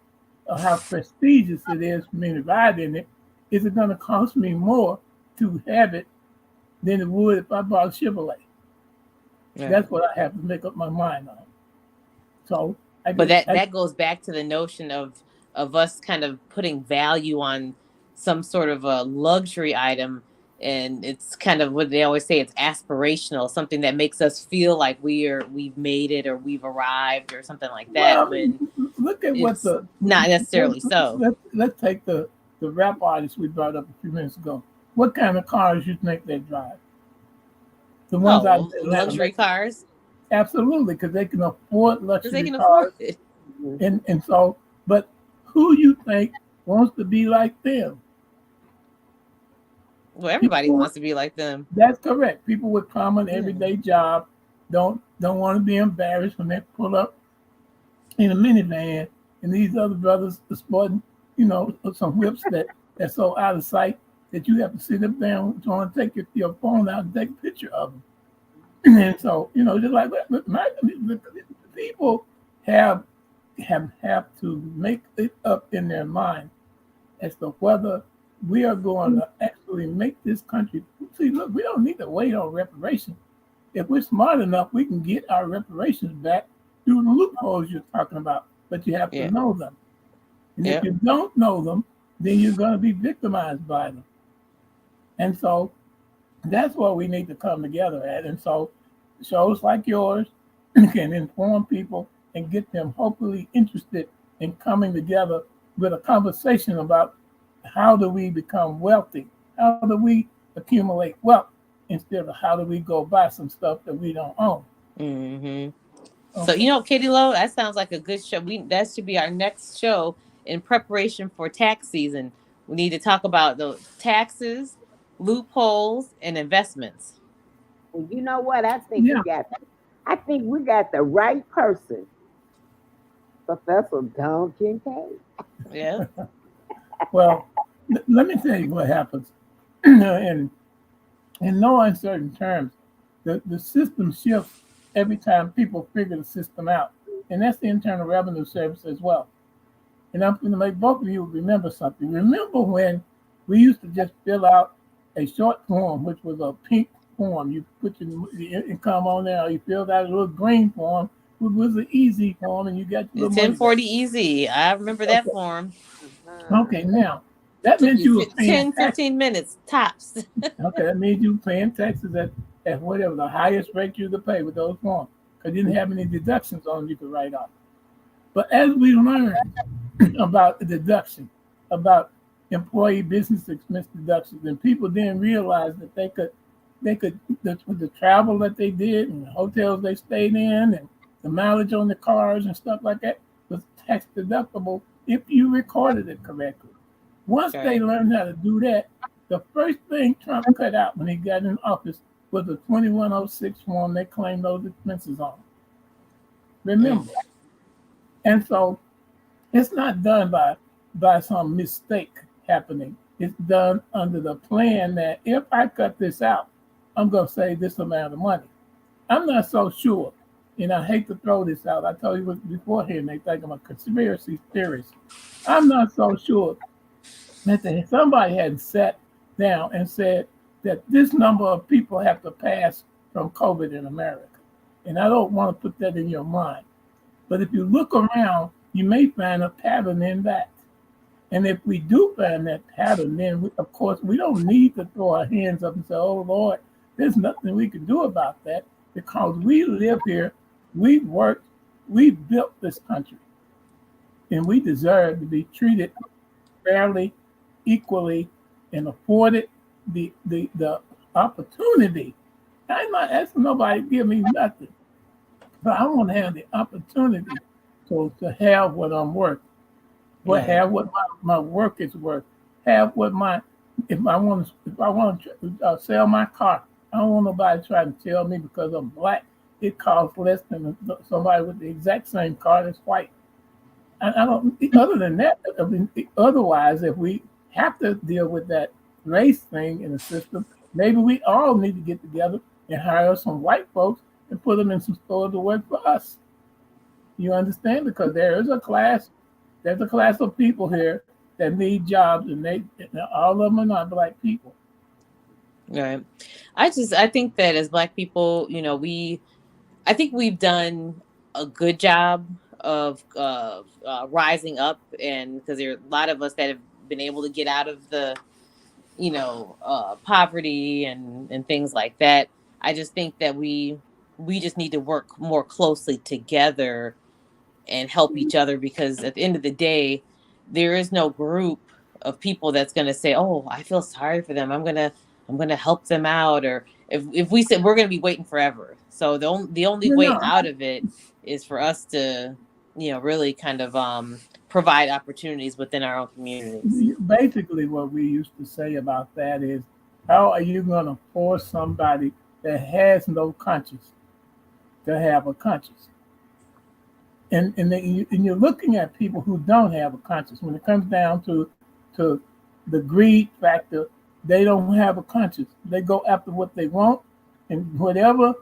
or how prestigious it is for me to ride in it, is it going to cost me more to have it than it would if I bought a Chevrolet? Yeah. That's what I have to make up my mind on. So I But get, that goes back to the notion of us kind of putting value on some sort of a luxury item, and it's kind of what they always say, it's aspirational, something that makes us feel like we've made it or we've arrived or something like that, well, when look at what it's not necessarily so. let's take the rap artists we brought up a few minutes ago. What kind of cars you think they drive? The ones out Oh, in Atlanta, luxury cars, absolutely, because they can afford because they luxury can afford cars, it. and so. But who you think wants to be like them? Well, everybody People. wants to be like them. That's correct. People with common Yeah. everyday job don't want to be embarrassed when they pull up in a minivan and these other brothers are sporting, you know, some whips that's so out of sight that you have to sit up there and trying to take your phone out and take a picture of them. And so, you know, just like the people have to make it up in their mind as to whether we are going to actually make this country. See, look, we don't need to wait on reparations. If we're smart enough, we can get our reparations back through the loopholes you're talking about. But you have to Yeah. know them. And if Yep. you don't know them, then you're going to be victimized by them. And so that's what we need to come together at. And so shows like yours can inform people and get them hopefully interested in coming together with a conversation about how do we become wealthy? How do we accumulate wealth instead of how do we go buy some stuff that we don't own? Hmm. So Okay. Katie Lowe, that sounds like a good show. That should be our next show in preparation for tax season. We need to talk about the taxes, loopholes, and investments. And you know what? Yeah. I think we got the right person, Professor Don Kincaid. Yeah. Well, let me tell you what happens. in no uncertain terms, the system shifts every time people figure the system out. And that's the Internal Revenue Service as well. And I'm going to make both of you remember something. Remember when we used to just fill out a short form, which was a pink form. You put your income on there, or you filled out a little green form, which was an easy form, and you got your It's little money back. 1040 easy. I remember that Okay. form. Uh-huh. Okay, now that Took meant you you were paying 10, taxes. 15 minutes tops. Okay, that means you were paying taxes at whatever the highest rate you could pay with those forms, because you didn't have any deductions on them you could write off. But as we learn about the deduction, about employee business expense deductions, and people didn't realize that the travel that they did and the hotels they stayed in and the mileage on the cars and stuff like that was tax deductible if you recorded it correctly. Once they Okay. learned how to do that, the first thing Trump cut out when he got in office was the 2106 form they claimed those expenses on. Mm. Remember. And so it's not done by some mistake happening. It's done under the plan that if I cut this out, I'm going to save this amount of money. I'm not so sure, and I hate to throw this out. I told you beforehand they think I'm a conspiracy theorist. I'm not so sure that somebody had sat down and said that this number of people have to pass from COVID in America. And I don't want to put that in your mind. But if you look around, you may find a pattern in that. And if we do find that pattern, then of course we don't need to throw our hands up and say, "Oh Lord, there's nothing we can do about that," because we live here, we worked, we built this country, and we deserve to be treated fairly, equally, and afforded the opportunity. I'm not asking nobody to give me nothing, but I want to have the opportunity to have what I'm worth. Have what my work is worth. Have what if I want to sell my car, I don't want nobody trying to tell me because I'm black it costs less than somebody with the exact same car that's white. I don't. Other than that, I mean, otherwise, if we have to deal with that race thing in the system, maybe we all need to get together and hire some white folks and put them in some stores to work for us. You understand? Because there's a class of people here that need jobs, and all of them are not black people. Right. I think that as black people, I think we've done a good job of rising up, and because there are a lot of us that have been able to get out of the, poverty and things like that. I just think that we just need to work more closely together and help each other, because at the end of the day, there is no group of people that's going to say, "Oh, I feel sorry for them. I'm gonna help them out." Or if we said, we're going to be waiting forever. So the only way out of it is for us to, really kind of provide opportunities within our own communities. Basically, what we used to say about that is, how are you going to force somebody that has no conscience to have a conscience? And you're looking at people who don't have a conscience. When it comes down to the greed factor, they don't have a conscience. They go after what they want and whatever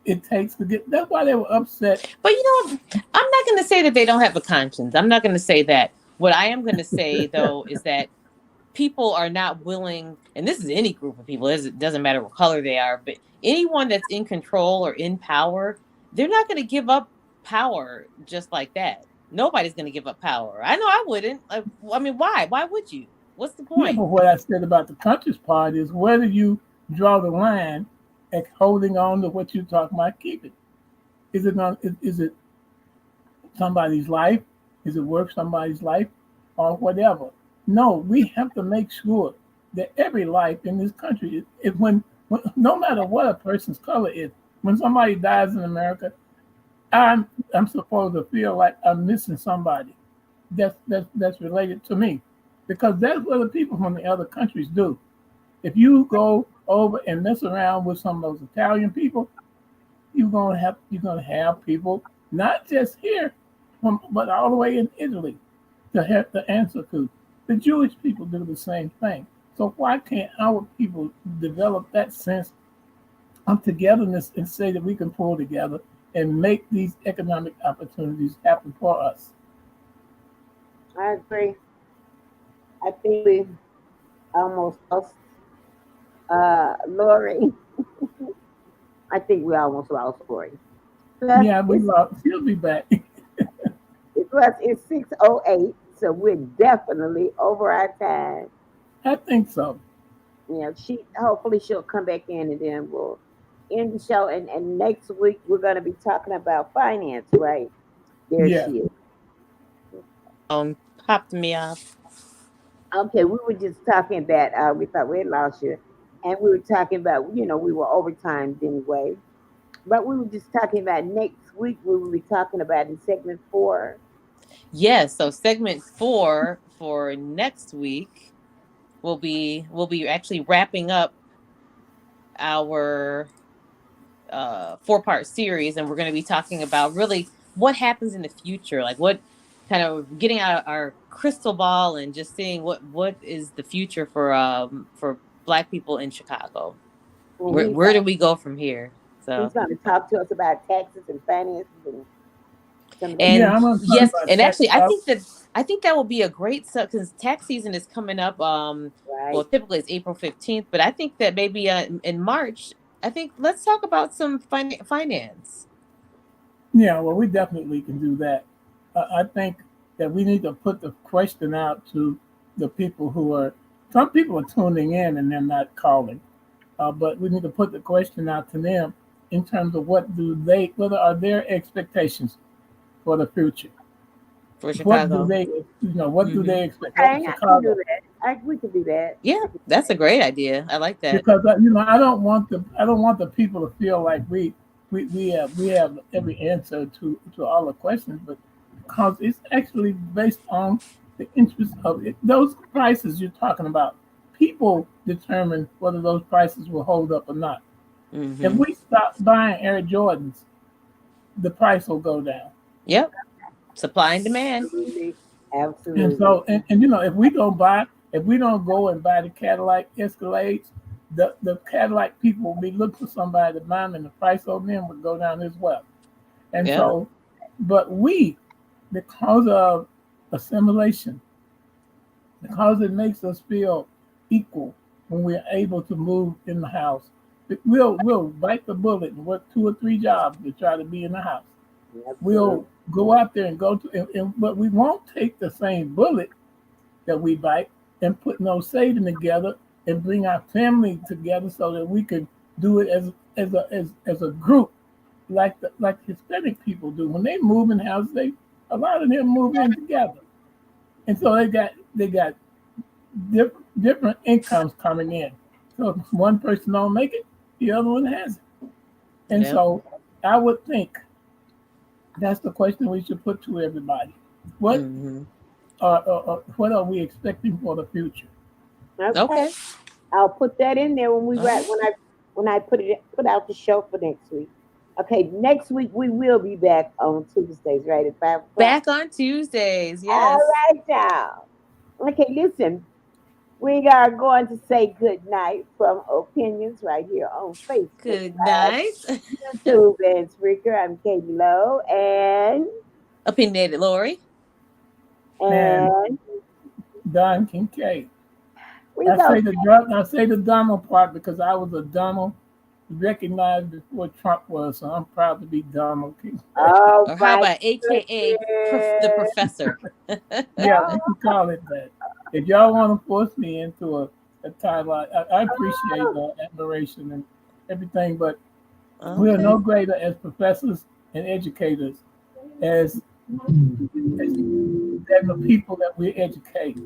it takes to get. That's why they were upset. But I'm not going to say that they don't have a conscience. I'm not going to say that. What I am going to say, though, is that people are not willing, and this is any group of people, it doesn't matter what color they are, but anyone that's in control or in power, they're not going to give up power just like that. Nobody's going to give up power. I know I wouldn't. I mean, why? Why would you? What's the point? Yeah, but what I said about the conscious part is, where do you draw the line at holding on to what you're talking about keeping? Is it somebody's life? Is it worth somebody's life, or whatever? No, we have to make sure that every life in this country, when no matter what a person's color is, when somebody dies in America, I'm supposed to feel like I'm missing somebody that's related to me, because that's what the people from the other countries do. If you go over and mess around with some of those Italian people, you're gonna have people not just here, but all the way in Italy to have to answer to. The Jewish people do the same thing. So why can't our people develop that sense of togetherness and say that we can pull together and make these economic opportunities happen for us? I agree. I think we almost lost Lorie. I think we almost lost Lorie. Yeah, we lost. She'll be back. It's 6:08, so we're definitely over our time. I think so. Hopefully she'll come back in, and then we'll end the show. And next week we're going to be talking about finance, right? There she is. Popped me off. Okay, we were just talking about, we thought we had lost you, and we were talking about, we were overtime anyway, but we were just talking about next week. We will be talking about in segment 4. Yes, so segment 4 for next week we'll be actually wrapping up our 4-part series, and we're going to be talking about really what happens in the future, like what kind of getting out our crystal ball and just seeing what is the future for Black people in Chicago. Where do we go from here? So he's going to talk to us about taxes and finances and yes, and actually I think that will be a great stuff, because tax season is coming up. Right. Well, typically it's April 15th, but I think that maybe in March, I think let's talk about some finance. Yeah, well, we definitely can do that. I think that we need to put the question out to the people who are. Some people are tuning in and they're not calling, but we need to put the question out to them in terms of what are their expectations for the future. For What do Chicago. they, what do Hmm. they expect? What Okay, I can do Chicago? that. We can do that. Yeah, that's a great idea. I like that. Because I don't want the people to feel like we have every answer to all the questions, but because it's actually based on the interest of it. Those prices you're talking about, people determine whether those prices will hold up or not. If Hmm. we stop buying Air Jordans, the price will go down. Yep. Supply and demand. Absolutely. And Absolutely. so, if we don't go and buy the Cadillac Escalades, the Cadillac people will be looking for somebody to buy them, and the price on them would go down as well. And Yep. so, but because of assimilation, because it makes us feel equal when we're able to move in the house, we'll bite the bullet and work 2 or 3 jobs to try to be in the house. Absolutely. We'll go out there and but we won't take the same bullet that we bite and put no saving together and bring our family together so that we can do it as a group like Hispanic people do. When they move in houses, a lot of them move in together, and so they got different incomes coming in. So if one person don't make it, the other one has it. And Yep. so I would think that's the question we should put to everybody. What Hmm. what are we expecting for the future? Okay. Okay. I'll put that in there when we All wrap right. when I put out the show for next week. Okay, next week we will be back on Tuesdays, right at 5 o'clock. Back on Tuesdays. All Yes. right, y'all. Okay, listen, we are going to say good night from Opinions right here on Facebook Good Live, night. YouTube, and Spreaker. I'm Katie Lowe, Opinionated Lorie. And and Don Kincaid. we go. I say the Donald part because I was a Donald recognized before Trump was, so I'm proud to be Donald Kincaid. Oh Or how my about AKA the goodness. professor? Yeah, we can call it that. If y'all want to force me into a title, I appreciate the admiration and everything, but we are Okay. no greater as professors and educators as, as than the people that we educate,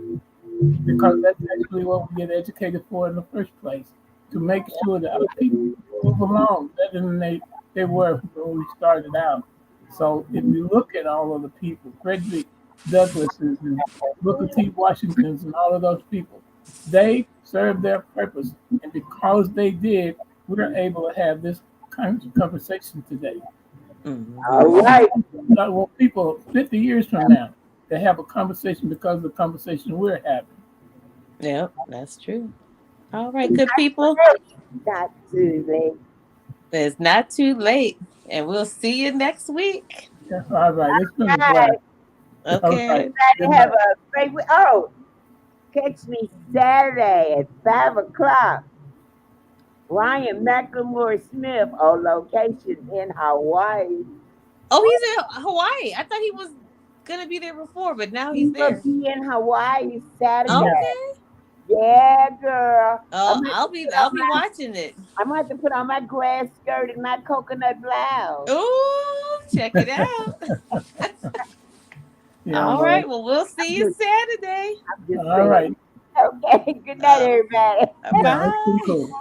because that's actually what we get educated for in the first place, to make sure that our people move along better than they were when we started out. So if you look at all of the people, Frederick Douglasses and Booker T. Washingtons and all of those people, they served their purpose. And because they did, we're able to have this kind of conversation today. All Hmm. right. I want people 50 years from now to have a conversation because of the conversation we're having. Yep, that's true. All right, good people. Not too late. It's not too late, and we'll see you next week. Yeah, all right, it's been a blast. Guys, All right, Okay. good have night. a great week. Oh, catch me Saturday at 5 o'clock. Ryan McLemore Smith on location in Hawaii. Oh, he's in Hawaii. I thought he was gonna be there before, but now He he's will there. be in Hawaii Saturday. Yes. Okay. Yeah, girl. Oh, I'll be watching it. I'm gonna have to put on my grass skirt and my coconut blouse. Ooh, check it out. Yeah, All well, right. Well, we'll see I'm you just, Saturday. I'm just all saying. right. Okay. Good night, Uh, everybody. Yeah, it's been bye. cool.